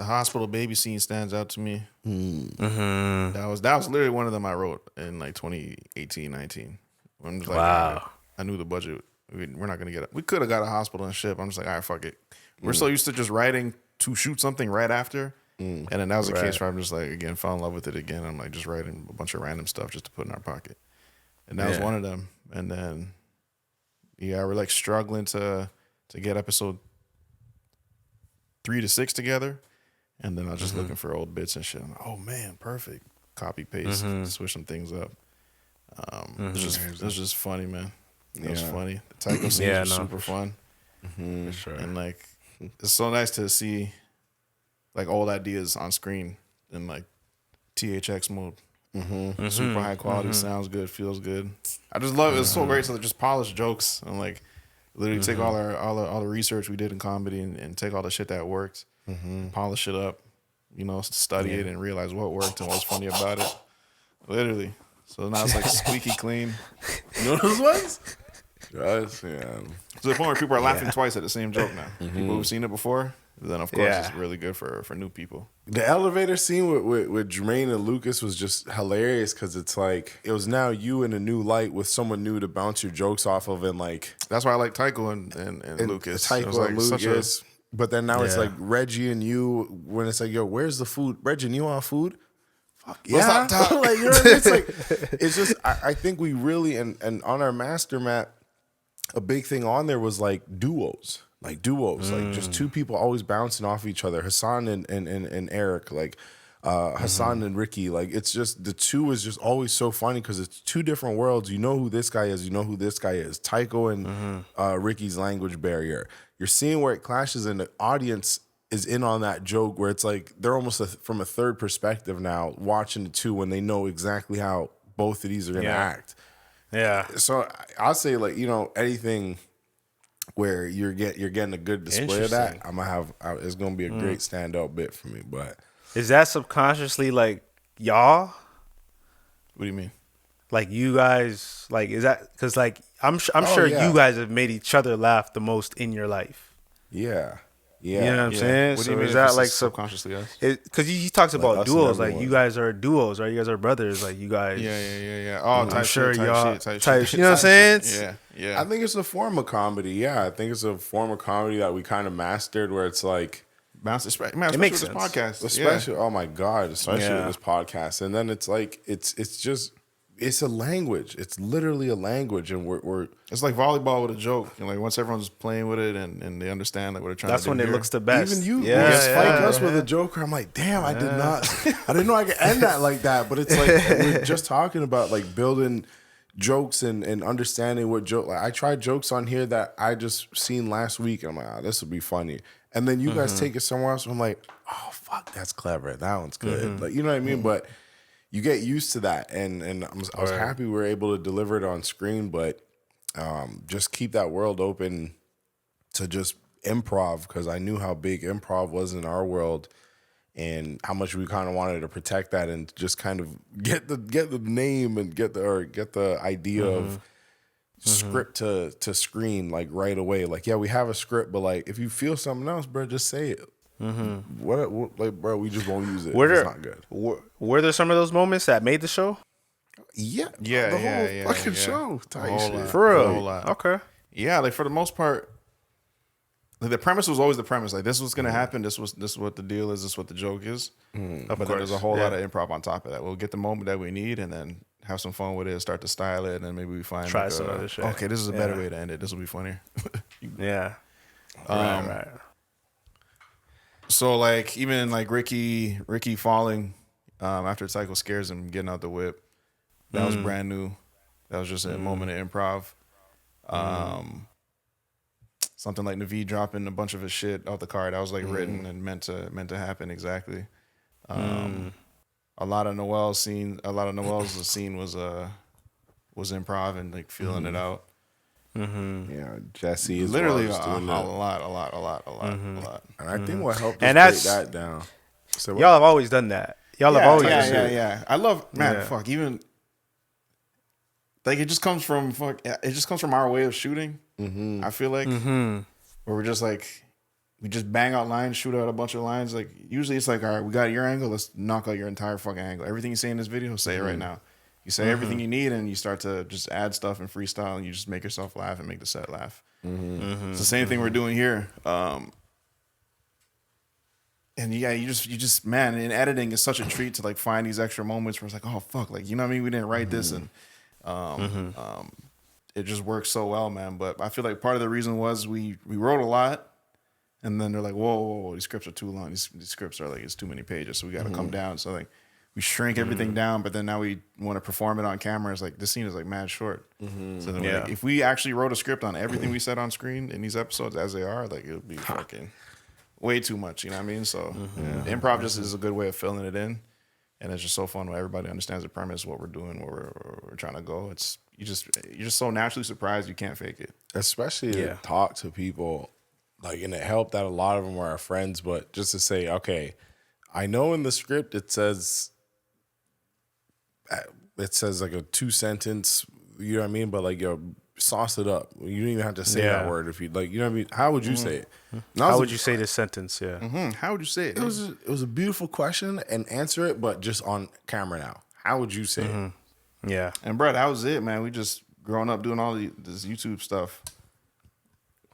hospital baby scene stands out to me. That was literally one of them I wrote in like 2018, 19. I'm just like, wow. I knew the budget. We're not gonna get it. We could have got a hospital and shit. I'm just like, all right, fuck it. We're so used to just writing to shoot something right after. And then that was the case where I'm just like, again, fell in love with it again. I'm like just writing a bunch of random stuff just to put in our pocket. And that was one of them. And then we're like struggling to get episode 3 to 6 together. And then I was just looking for old bits and shit. I'm like, oh man, perfect. Copy paste, switch some things up. It was just funny, man. It was funny. The Tycho scenes were super fun. For sure. And like, it's so nice to see like old ideas on screen and like THX mode. Super high quality, sounds good, feels good. I just love it. It's so great to just polish jokes and like literally take all the research we did in comedy and take all the shit that worked, polish it up, you know, study it and realize what worked and what's funny about it. Literally. So now it's like squeaky clean. You know those ones? Yes, yeah. To the point where people are laughing twice at the same joke now. People who've seen it before, then of course it's really good for new people. The elevator scene with Jermaine and Lucas was just hilarious because it's like it was now you in a new light with someone new to bounce your jokes off of, and like that's why I like Tycho and Lucas. Tycho and Lucas. But then now it's like Reggie and you when it's like, yo, where's the food? Reggie, you want food? Fuck yeah. Like, you know what I mean? It's like it's just I think we really and on our master map, a big thing on there was like duos. Like just two people always bouncing off each other. Hassan and Eric, like Hassan and Ricky. Like it's just the two is just always so funny because it's two different worlds. You know who this guy is. You know who this guy is. Tycho and Ricky's language barrier. You're seeing where it clashes, and the audience is in on that joke where it's like they're almost from a third perspective now watching the two when they know exactly how both of these are going to act. Yeah. So I'll say like, you know, anything where you're getting a good display of that, I'm gonna have it's gonna be a great standout bit for me. But is that subconsciously like y'all? What do you mean? Like you guys, like is that because like I'm sure you guys have made each other laugh the most in your life. Yeah. You know what I'm saying? What do you mean? Is that like subconsciously us? Because he talks about us duos, and like you guys are duos, right? You guys are brothers, like you guys. Yeah. Oh, I'm sure y'all type type. shit. You know what I'm saying? Yeah. I think it's a form of comedy. Yeah, I think it's a form of comedy that we kind of mastered, where it's like, Especially it makes with this sense. podcast. especially oh my god, especially with this podcast, and then it's like it's just. It's a language. It's literally a language, and we're it's like volleyball with a joke. And like once everyone's playing with it and they understand like what they're trying to do. That's when it here. looks the best. even you spike us with a joke. I'm like, damn, I didn't know I could end that like that. But it's like we're just talking about like building jokes and understanding what joke. Like I tried jokes on here that I just seen last week, and I'm like, this would be funny. And then you guys take it somewhere else. And I'm like, oh fuck, that's clever. That one's good. Like you know what I mean, but. You get used to that, and I was happy we were able to deliver it on screen, but just keep that world open to just improv, because I knew how big improv was in our world and how much we kind of wanted to protect that and just kind of get the name and get the idea of script to screen like right away. Like, yeah, we have a script, but like if you feel something else, bro, just say it. What like, bro, we just won't use it. It's not good. Were there some of those moments that made the show? Yeah, Yeah, the yeah, whole fucking yeah. show. Tight shit. For real? A whole lot. Okay. Yeah, like for the most part, like the premise was always the premise. Like this was gonna happen. This is what the deal is. This is what the joke is. But then there's a whole lot of improv on top of that. We'll get the moment that we need and then have some fun with it. Start to style it, and then maybe we find Try like some other shit. Okay, this is a better way to end it. This will be funnier. Yeah. Right. So like even like Ricky falling after Tycho scares him getting out the whip, that was brand new. That was just a moment of improv. Something like Naveed dropping a bunch of his shit out the car, that was like written and meant to happen exactly. A lot of Noel's scene was improv and like feeling it out. Yeah, Jesse is Literally a doing that. lot. And I think what helped And us that's- break that down. So Y'all have always done that. Y'all have always done that. Yeah. I love man. Yeah. Fuck. Even like it just comes from our way of shooting. I feel like where we're just like we just bang out lines, shoot out a bunch of lines. Like usually it's like, all right, we got your angle. Let's knock out your entire fucking angle. Everything you say in this video, say it right now. You say everything you need, and you start to just add stuff and freestyle, and you just make yourself laugh and make the set laugh. It's the same thing we're doing here. And yeah, you just man, in editing is such a treat to like find these extra moments where it's like, oh fuck, like you know what I mean? We didn't write this, and it just works so well, man. But I feel like part of the reason was we wrote a lot, and then they're like, whoa, these scripts are too long. These scripts are like it's too many pages, so we got to come down. So like we shrink everything down, but then now we want to perform it on camera. It's like this scene is like mad short. So then we're like, if we actually wrote a script on everything we said on screen in these episodes as they are, like it would be fucking way too much. You know what I mean? So improv just is a good way of filling it in. and it's just so fun when everybody understands the premise, what we're doing, where we're trying to go. It's you're just so naturally surprised you can't fake it. Especially to talk to people, like, and it helped that a lot of them were our friends, but just to say, okay, I know in the script it says like a 2-sentence, you know what I mean? But like, yo, sauce it up. You don't even have to say that word if you like. You know what I mean? How would you say it? How would you say this sentence? Yeah. How would you say it? It was a beautiful question and answer it, but just on camera now. How would you say it? Yeah. And bro, that was it, man. We just growing up doing all this YouTube stuff.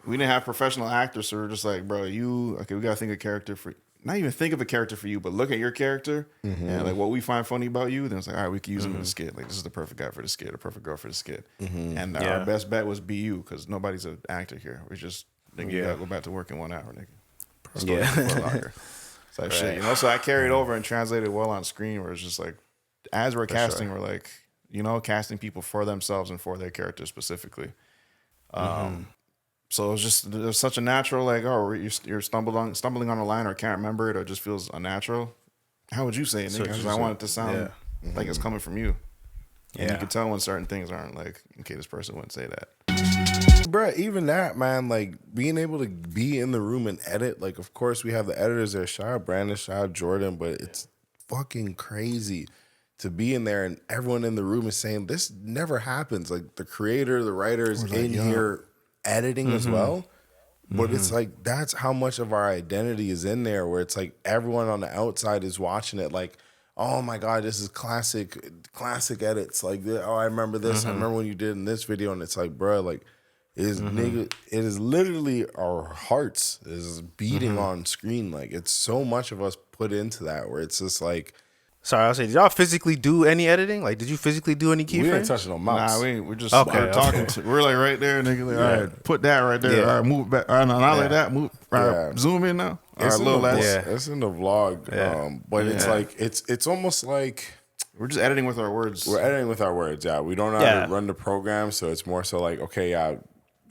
We didn't have professional actors, so we're just like, bro, we gotta think of a character for. Not even think of a character for you, but look at your character and like what we find funny about you. Then it's like, all right, we can use him in the skit. Like, this is the perfect guy for the skit, the perfect girl for the skit. And our best bet was be you, because nobody's an actor here. We're just you gotta go back to work in 1 hour, nigga. So shit, you know. So I carried over and translated well on screen, where it's just like, as we're casting, we're like, you know, casting people for themselves and for their character specifically. So it was such a natural, like, oh, you're stumbling on a line or can't remember it or it just feels unnatural. How would you say it, nigga? Because I want it to sound like it's coming from you. And you can tell when certain things aren't like, okay, this person wouldn't say that. Bro, even that, man, like being able to be in the room and edit, like, of course we have the editors there, shout out Brandon, shout out Jordan, but it's fucking crazy to be in there and everyone in the room is saying, this never happens. Like, the creator, the writers in here editing as well, but it's like, that's how much of our identity is in there, where it's like everyone on the outside is watching it like, oh my god, this is classic edits, like, oh, I remember this, I remember when you did in this video, and it's like, bro, like, it is literally our hearts is beating on screen. Like, it's so much of us put into that, where it's just like, sorry, I was saying, did y'all physically do any editing? Like, did you physically do any keyframes? we didn't touch no mouse. Nah, we're just talking. We're like right there, nigga. Like, all right, put that right there. All right, move it back. All right, not like that. Move. All right, zoom in now. All right, little less. It's in the vlog. But it's like, it's almost like we're just editing with our words. We're editing with our words. Yeah, we don't know how to run the program, so it's more so like, okay,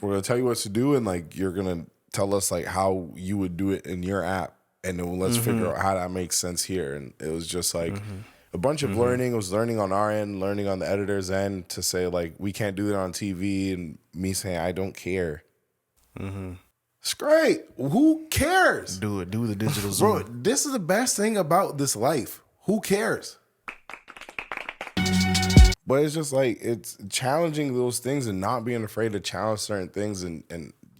we're gonna tell you what to do, and like, you're gonna tell us like how you would do it in your app. And then let's figure out how that makes sense here. And it was just like a bunch of learning. It was learning on our end, learning on the editor's end to say, like, we can't do it on TV. And me saying, I don't care. It's great. Who cares? Do it. Do the digital zoom. Bro, this is the best thing about this life. Who cares? But it's just like, it's challenging those things and not being afraid to challenge certain things. And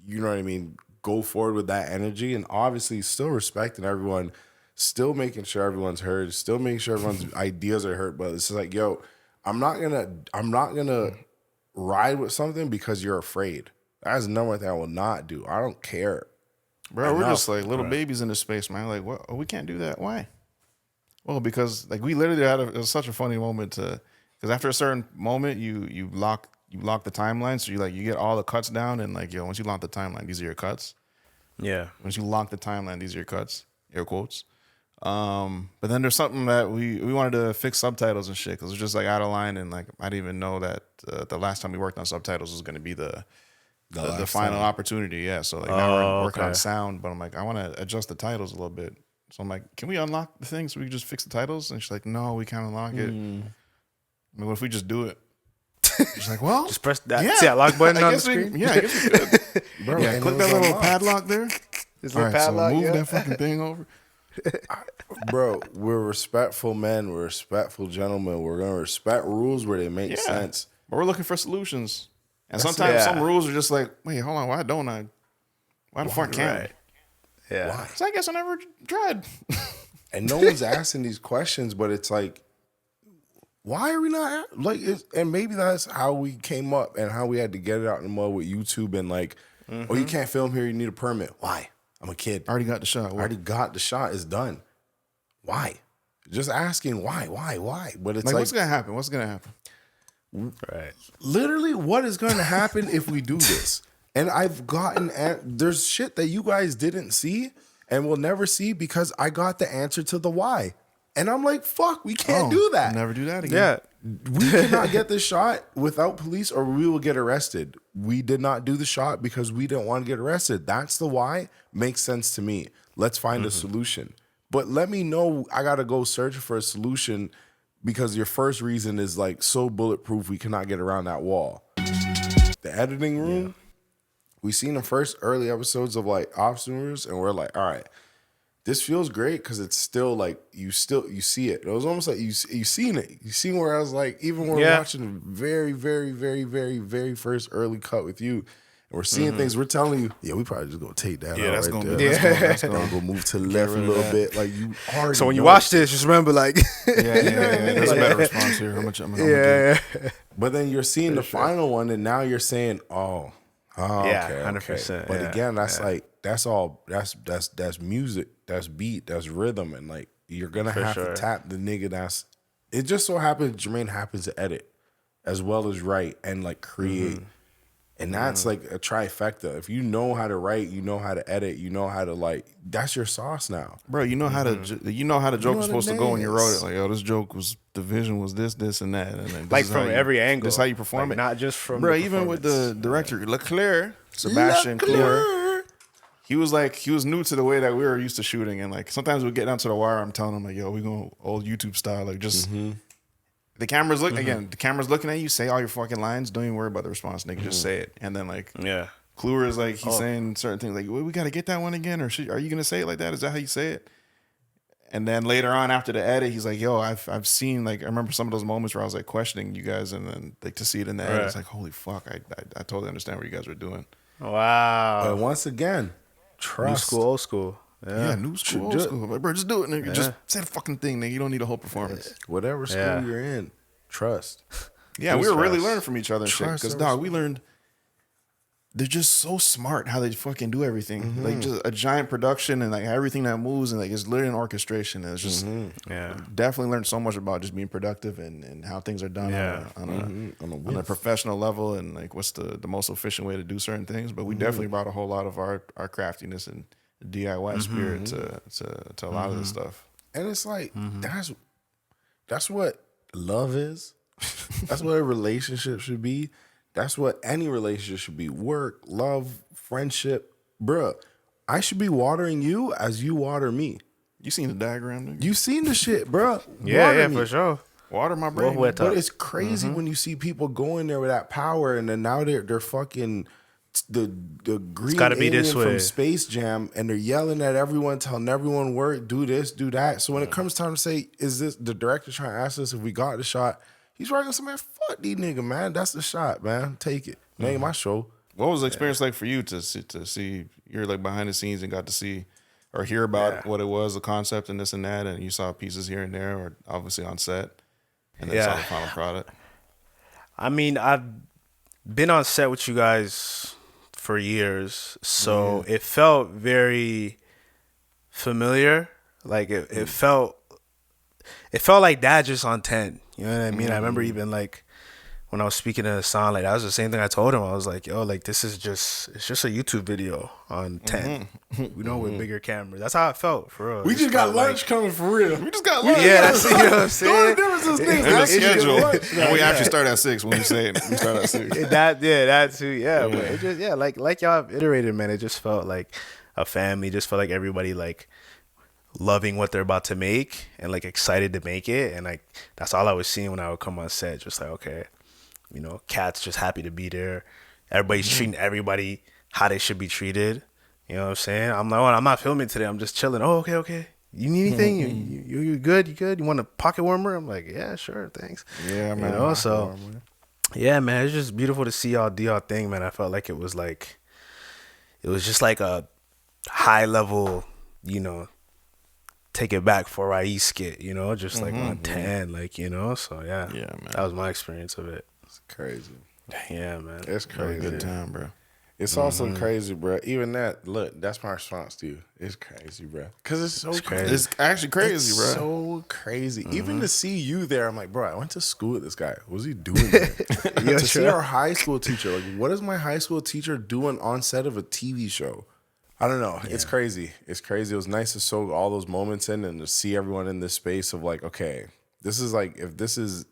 you know what I mean? Go forward with that energy, and obviously still respecting everyone, still making sure everyone's heard, still making sure everyone's ideas are heard. But it's just like, yo, I'm not gonna ride with something because you're afraid. That's the number one thing I will not do. I don't care, bro. We're just like little babies in this space, man. Like, what? Oh, we can't do that. Why? Well, because like we literally it was such a funny moment because after a certain moment, you lock the timeline, so you get all the cuts down, and like, yo, once you lock the timeline, these are your cuts. Yeah. Once you lock the timeline, these are your cuts, air quotes. But then there's something that we wanted to fix subtitles and shit, because it was just like out of line, and like I didn't even know that the last time we worked on subtitles was going to be the final opportunity. Yeah. So like now we're working on sound, but I'm like, I want to adjust the titles a little bit. So I'm like, can we unlock the thing so we can just fix the titles? And she's like, no, we can't unlock it. I mean, what if we just do it? She's like, well, just press that. Yeah. See that lock button on the screen? I guess we could. Bro, click that little padlock there. All right, padlock, so move that fucking thing over. Bro, we're respectful men. We're respectful gentlemen. We're going to respect rules where they make sense. But we're looking for solutions. And sometimes some rules are just like, wait, hold on, why don't I? Why the fuck can't I? Yeah. Why? So I guess I never tried. And no one's asking these questions, but it's like, why are we not like? And maybe that's how we came up and how we had to get it out in the mud with YouTube and like, oh, you can't film here. You need a permit. Why? I'm a kid. I already got the shot. I already got the shot. It's done. Why? Just asking why? But it's like what's gonna happen? What's gonna happen? Right. Literally, what is going to happen if we do this? And I've gotten there's shit that you guys didn't see and will never see because I got the answer to the why. And I'm like, fuck, we can't do that. Never do that again. Yeah. We cannot get this shot without police or we will get arrested. We did not do the shot because we didn't want to get arrested. That's the why. Makes sense to me. Let's find a solution. But let me know I gotta go searching for a solution because your first reason is like so bulletproof we cannot get around that wall. The editing room, we seen the first early episodes of like Obstiners, and we're like, all right, this feels great because it's still like you see it. It was almost like you seen it. You seen where I was like, even when we're watching the very, very, very, very, very first early cut with you, and we're seeing things, we're telling you, yeah, we probably just gonna take that. Yeah, out that's right gonna there. be That's gonna go move to the left a little bit. Like you already. So when you know. watch this, just remember like, There's a better response here. How much I'm gonna do. But then you're seeing the final one, and now you're saying, oh, Yeah, okay, 100%, okay. But yeah, again, that's like that's music, that's beat, that's rhythm, and like you're gonna have to tap the nigga. That's it. Just so happens Jermaine happens to edit as well as write and like create, and that's like a trifecta. If you know how to write, you know how to edit, you know how to like. That's your sauce now, Bro, you know how to the joke was supposed to go when you wrote it. is. Like, yo, this joke was the vision was this, and that, and then this like is from how you- every angle. This is how you perform Like, it, not just from bro. the Even with the performance. director Leclerc, Sebastian Leclerc, he was new to the way that we were used to shooting, and like sometimes we get down to the wire. I'm telling him like, yo, we going old YouTube style, like just. The camera's looking again. The camera's looking at you. Say all your fucking lines. Don't even worry about the response, nigga. Just say it. And then like, Kluwer is like he's saying certain things like, well, we got to get that one again, or are you gonna say it like that? Is that how you say it? And then later on after the edit, he's like, yo, I've seen like I remember some of those moments where I was like questioning you guys, and then like to see it in the edit, it's like, holy fuck, I totally understand what you guys were doing. Wow. but once again, trust. New school, old school. Yeah, new school, old school. Like, bro, just do it, nigga. Just say the fucking thing, nigga. You don't need a whole performance. Whatever school you're in, trust. Yeah, we Just were really trust. learning from each other and shit. Trust Because, and dog, we learned they're just so smart how they fucking do everything. Like, just a giant production and, like, everything that moves and, like, it's literally an orchestration. And it's just, definitely learned so much about just being productive and how things are done on a professional level and, like, what's the most efficient way to do certain things. But we definitely brought a whole lot of our craftiness and DIY spirit to a lot of this stuff. And it's like that's what love is. That's what a relationship should be. That's what any relationship should be. Work, love, friendship. Bruh, I should be watering you as you water me. You seen the diagram, nigga? You seen the shit, bruh. Yeah, Me. for sure. Water my brain. Well, But it's crazy when you see people go in there with that power and then now they're fucking the green gotta be alien this from way. Space Jam and they're yelling at everyone, telling everyone work, do this, do that. So when it comes time to say, is this the director trying to ask us if we got the shot? He's right. Man, fuck these nigga, man. That's the shot, man. Take it. Name my show. What was the experience like for you to see you're like behind the scenes and got to see or hear about what it was, the concept and this and that, and you saw pieces here and there, or obviously on set, and then saw the final product? I mean, I've been on set with you guys for years, so it felt very familiar. Like it felt like that just on 10. You know what I mean? I remember even like when I was speaking to Hassan, like that was the same thing I told him. I was like, yo, like it's just a YouTube video on 10. We know with bigger cameras. That's how it felt for real. We just got lunch coming for real. We just got lunch. Yeah, that's, you know what I'm The only saying? difference is things In the actually get schedule. lunch. And we actually start at 6 when we say it. We start at 6. That too, but it just like y'all have iterated, man. It just felt like a family. Just felt like everybody like loving what they're about to make and like excited to make it, and like that's all I was seeing when I would come on set. Just like, okay, you know, Cat's just happy to be there. Everybody's treating everybody how they should be treated. You know what I'm saying? I'm like, oh, I'm not filming today. I'm just chilling. Oh, okay. You need anything? You good? You good? You want a pocket warmer? I'm like, yeah, sure, thanks. Yeah, man. You know, so yeah, man, it's just beautiful to see y'all do y'all thing, man. I felt like it was just like a high level, you know, take it back for Raiz skit, you know, just like on 10, like, you know, so yeah, man. That was my experience of it. It's crazy. Yeah, man. It's crazy. Good time, bro. It's also crazy, bro. Even that, look, that's my response to you. It's crazy, bro. Because it's so crazy. It's actually crazy, It's bro. so crazy. Even to see you there, I'm like, bro, I went to school with this guy. What's he doing there? To see our high school teacher, like, what is my high school teacher doing on set of a TV show? I don't know. It's crazy. It's crazy. It was nice to soak all those moments in and to see everyone in this space of like, okay, this is like, if this is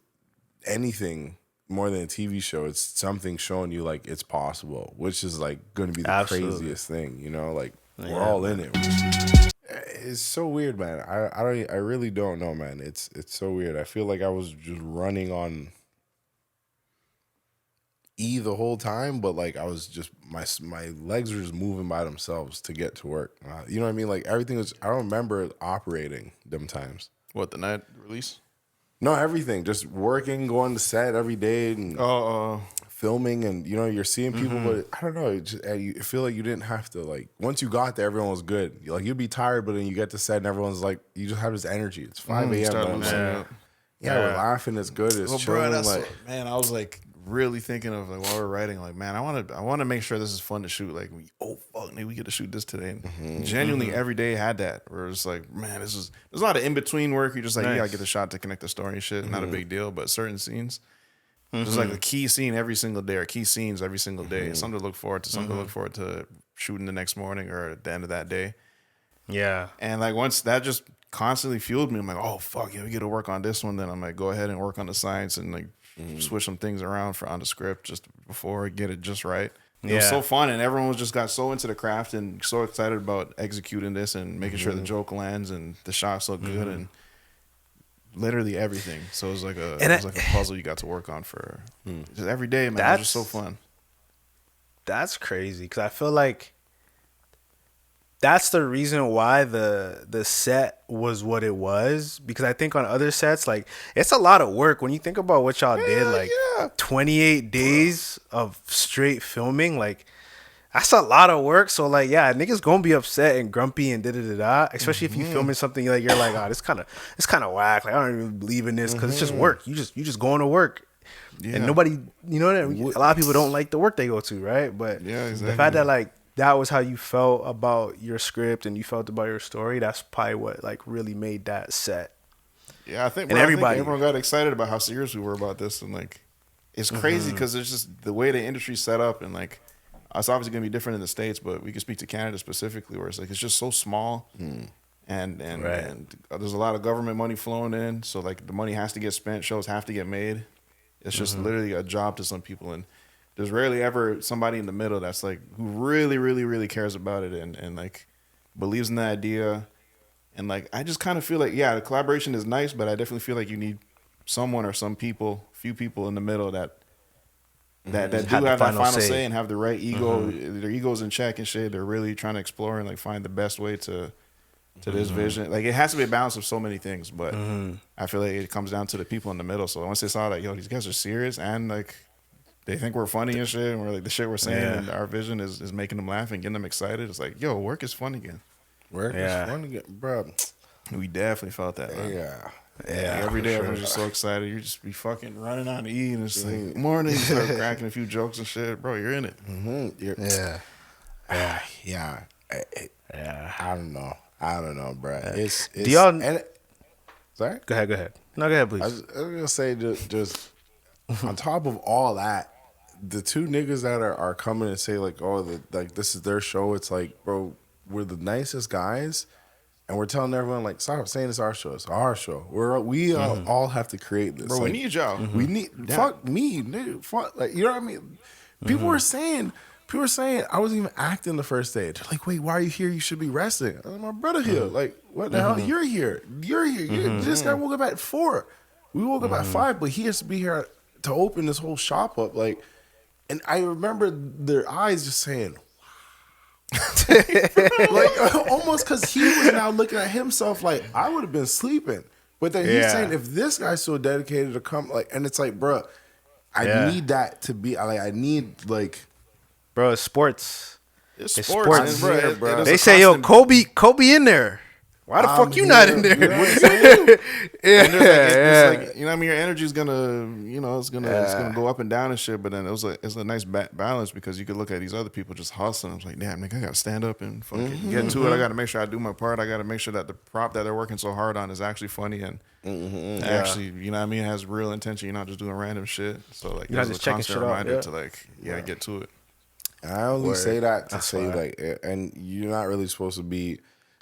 anything more than a TV show, it's something showing you like it's possible, which is like going to be the craziest thing, you know? Like we're all in it. it's so weird, man. I really don't know, man. It's so weird. I feel like I was just running on E the whole time, but like I was just my legs were just moving by themselves to get to work. You know what I mean? Like everything was. I don't remember it operating them times. What, the night release? No, everything. Just working, going to set every day, and filming, and you know you're seeing people, but I don't know. You feel like you didn't have to like. Once you got there, everyone was good. Like you'd be tired, but then you get to set, and everyone's like, you just have this energy. It's 5 a.m. We're laughing. It's good. It's chilling. Bro, like man, I was like really thinking of like while we're writing, like, man, I want to make sure this is fun to shoot. Like, fuck, maybe we get to shoot this today. And genuinely, every day had that. Where it's like, man, there's a lot of in between work. You're just like, you gotta get the shot to connect the story and shit. Not a big deal, but certain scenes, there's like a key scene every single day, or key scenes every single day. Something to look forward to. Something to look forward to shooting the next morning or at the end of that day. Yeah, and like once that just constantly fueled me. I'm like, oh fuck, yeah, we get to work on this one. Then I'm like, go ahead and work on the science and like switch some things around on the script just before I get it just right. It was so fun, and everyone just got so into the craft and so excited about executing this and making sure the joke lands and the shots look good and literally everything. So it was like a puzzle you got to work on for just every day, man. It was just so fun. That's crazy because I feel like that's the reason why the set was what it was, because I think on other sets, like, it's a lot of work when you think about what y'all did, like 28 days of straight filming, like that's a lot of work. So like, yeah, niggas gonna be upset and grumpy and da-da-da-da, especially if you filming something like you're like, oh, this kind of whack, like I don't even believe in this, because it's just work. You just going to work. And nobody, you know, a lot of people don't like the work they go to, right? But the fact that like that was how you felt about your script and you felt about your story, that's probably what like really made that set. Yeah, I think everyone got excited about how serious we were about this, and like it's crazy because it's just the way the industry's set up, and like it's obviously gonna be different in the States, but we can speak to Canada specifically, where it's like it's just so small, and there's a lot of government money flowing in, so like the money has to get spent, shows have to get made. It's just literally a job to some people, and there's rarely ever somebody in the middle that's like who really, really, really cares about it and like believes in the idea. And like I just kind of feel like, yeah, the collaboration is nice, but I definitely feel like you need someone or some people, few people in the middle that do have that final say and have the right ego, their ego's in check and shit. They're really trying to explore and like find the best way to this vision. Like it has to be a balance of so many things, but I feel like it comes down to the people in the middle. So once they saw that, yo, these guys are serious and like they think we're funny and shit, and we're like the shit we're saying and our vision is making them laugh and getting them excited. It's like, yo, work is fun again. Work is fun again, bro. We definitely felt that, man. Yeah. Every day everyone's just so excited. You just be fucking running on E and it's like morning, you start cracking a few jokes and shit, bro. You're in it. I don't know, bro. It's do y'all? Sorry. Go ahead. No, go ahead, please. I was gonna say just on top of all that, the two niggas that are coming and say like, oh, like this is their show. It's like, bro, we're the nicest guys, and we're telling everyone like, stop saying it's our show. It's our show. We all have to create this. Bro, like, we need y'all. We need fuck me, nigga. Fuck, like, you know what I mean? People were saying I wasn't even acting the first day. They're like, wait, why are you here? You should be resting. I'm like, my brother here. Like, what the hell? You're here. This guy woke up at 4. We woke up at 5, but he has to be here to open this whole shop up. Like, and I remember their eyes just saying, wow. Like, almost because he was now looking at himself like, I would have been sleeping. But then he's saying, if this guy's so dedicated to come, like, and it's like, bro, I need that to be, like, I need, like, bro, it's sports. It's sports. Bro. They say, yo, Kobe in there. Why the fuck you not in there? You know what I'm saying? It's like, you know what I mean? Your energy's gonna, you know, it's gonna go up and down and shit. But then it's a nice balance, because you could look at these other people just hustling. I was like, damn, nigga, I gotta stand up and fucking get to it. I gotta make sure I do my part. I gotta make sure that the prop that they're working so hard on is actually funny and actually, you know what I mean, has real intention. You're not just doing random shit. So like, you're there's a constant reminder to like, get to it. I only say that to say like, and you're not really supposed to be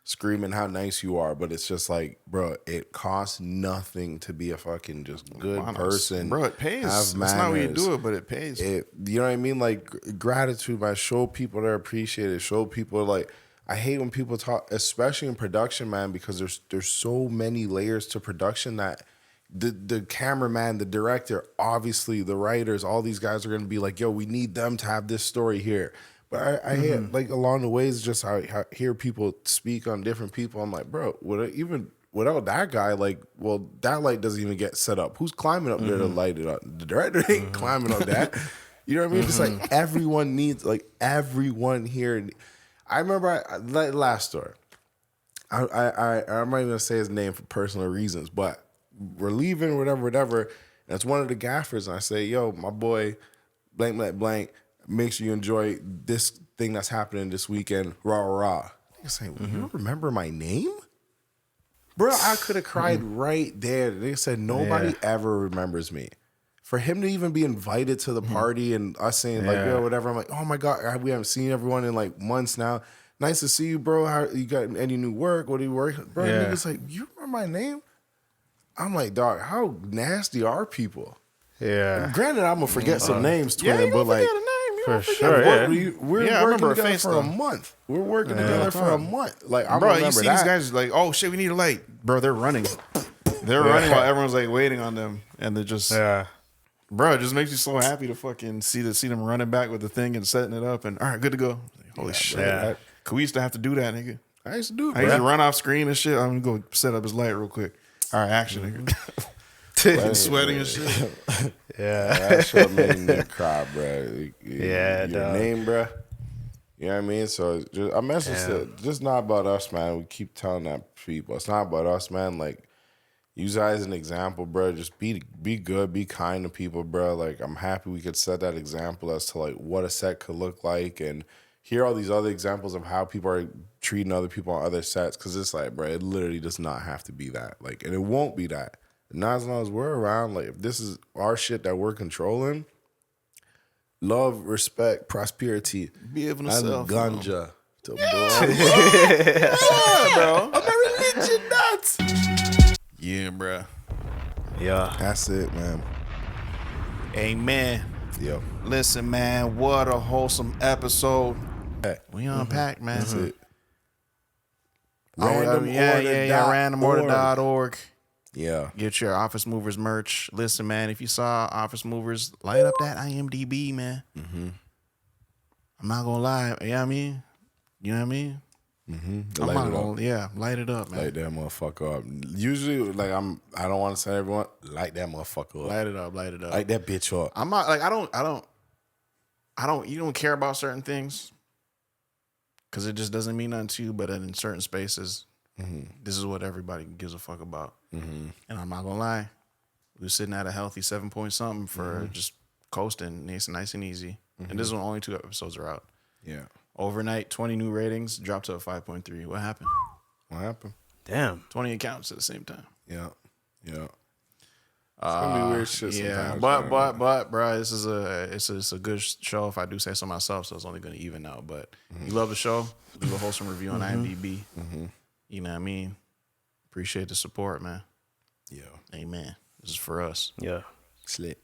screaming how nice you are, but it's just like, bro, it costs nothing to be a fucking just good person. Bro, it pays. It's not what you do it, but it pays. You know what I mean? Like, gratitude, man. Show people they're appreciated. Show people like, I hate when people talk, especially in production, man, because there's so many layers to production that the cameraman, the director, obviously the writers, all these guys are gonna be like, yo, we need them to have this story here. But I hear like along the ways, just I hear people speak on different people. I'm like, bro, even without that guy, like, well, that light doesn't even get set up. Who's climbing up there to light it up? The director ain't climbing up that. You know what I mean? Just like everyone needs, like everyone here. I remember last story. I'm not even gonna say his name for personal reasons, but we're leaving, whatever. And it's one of the gaffers, and I say, yo, my boy, blank. Make sure you enjoy this thing that's happening this weekend. Rah rah. They say, well, you don't remember my name? Bro, I could have cried right there. They said nobody ever remembers me. For him to even be invited to the party and us saying like, yo, whatever. I'm like, oh my God, we haven't seen everyone in like months now. Nice to see you, bro. How you got any new work? What are you working? Bro, niggas like, you remember my name? I'm like, dog, how nasty are people? Yeah. Granted, I'm gonna forget some names, twin, but like, for sure. We're working together for a month. We're working together for a month. Like, I bro, remember you see that. these guys like, oh shit, we need a light, bro. They're running. They're running while everyone's like waiting on them, and they're just bro. It just makes you so happy to fucking see them running back with the thing and setting it up, and all right, good to go. Holy shit, bro. Cause we used to have to do that, nigga. I used to do it. I used to run off screen and shit. I'm gonna go set up his light real quick. All right, action, nigga. Sweating and shit. That shit made me cry, bro. Your dog. name, bro. You know what I mean? So I message it. Just not about us, man. We keep telling that people. It's not about us, man. Like, use that as an example, bro. Just be good, be kind to people, bro. Like, I'm happy we could set that example as to like what a set could look like, and hear all these other examples of how people are treating other people on other sets. Because it's like, bro, it literally does not have to be that. Like, and it won't be that. Not as long as we're around. Like, if this is our shit that we're controlling, love, respect, prosperity, Be able to and self, ganja. bro. I'm a religion nuts. Yeah, bro. Yeah. That's it, man. Amen. Yo. Listen, man, what a wholesome episode. We unpacked, man. That's it. Randomorder.org. Yeah. Get your Office Movers merch. Listen, man, if you saw Office Movers, light up that IMDb, man. I'm not gonna lie. You know what I mean? You know what I mean? I'm not gonna, light it up, man. Light that motherfucker up. Usually, like, I don't want to say everyone, light that motherfucker up. Light it up, light it up. Light that bitch up. I'm not like you don't care about certain things because it just doesn't mean nothing to you, but in certain spaces, this is what everybody gives a fuck about. And I'm not gonna lie, we were sitting at a healthy 7 point something for just coasting, nice and easy. And this is when only 2 episodes are out. Yeah. Overnight, 20 new ratings, dropped to a 5.3. What happened? What happened? Damn. 20 accounts at the same time. Yeah. It's gonna be weird shit sometimes. But bro, this is a good show if I do say so myself, so it's only gonna even out. But you love the show, leave a wholesome review on IMDb. You know what I mean? Appreciate the support, man. Yeah. Amen. This is for us. Yeah. Slit.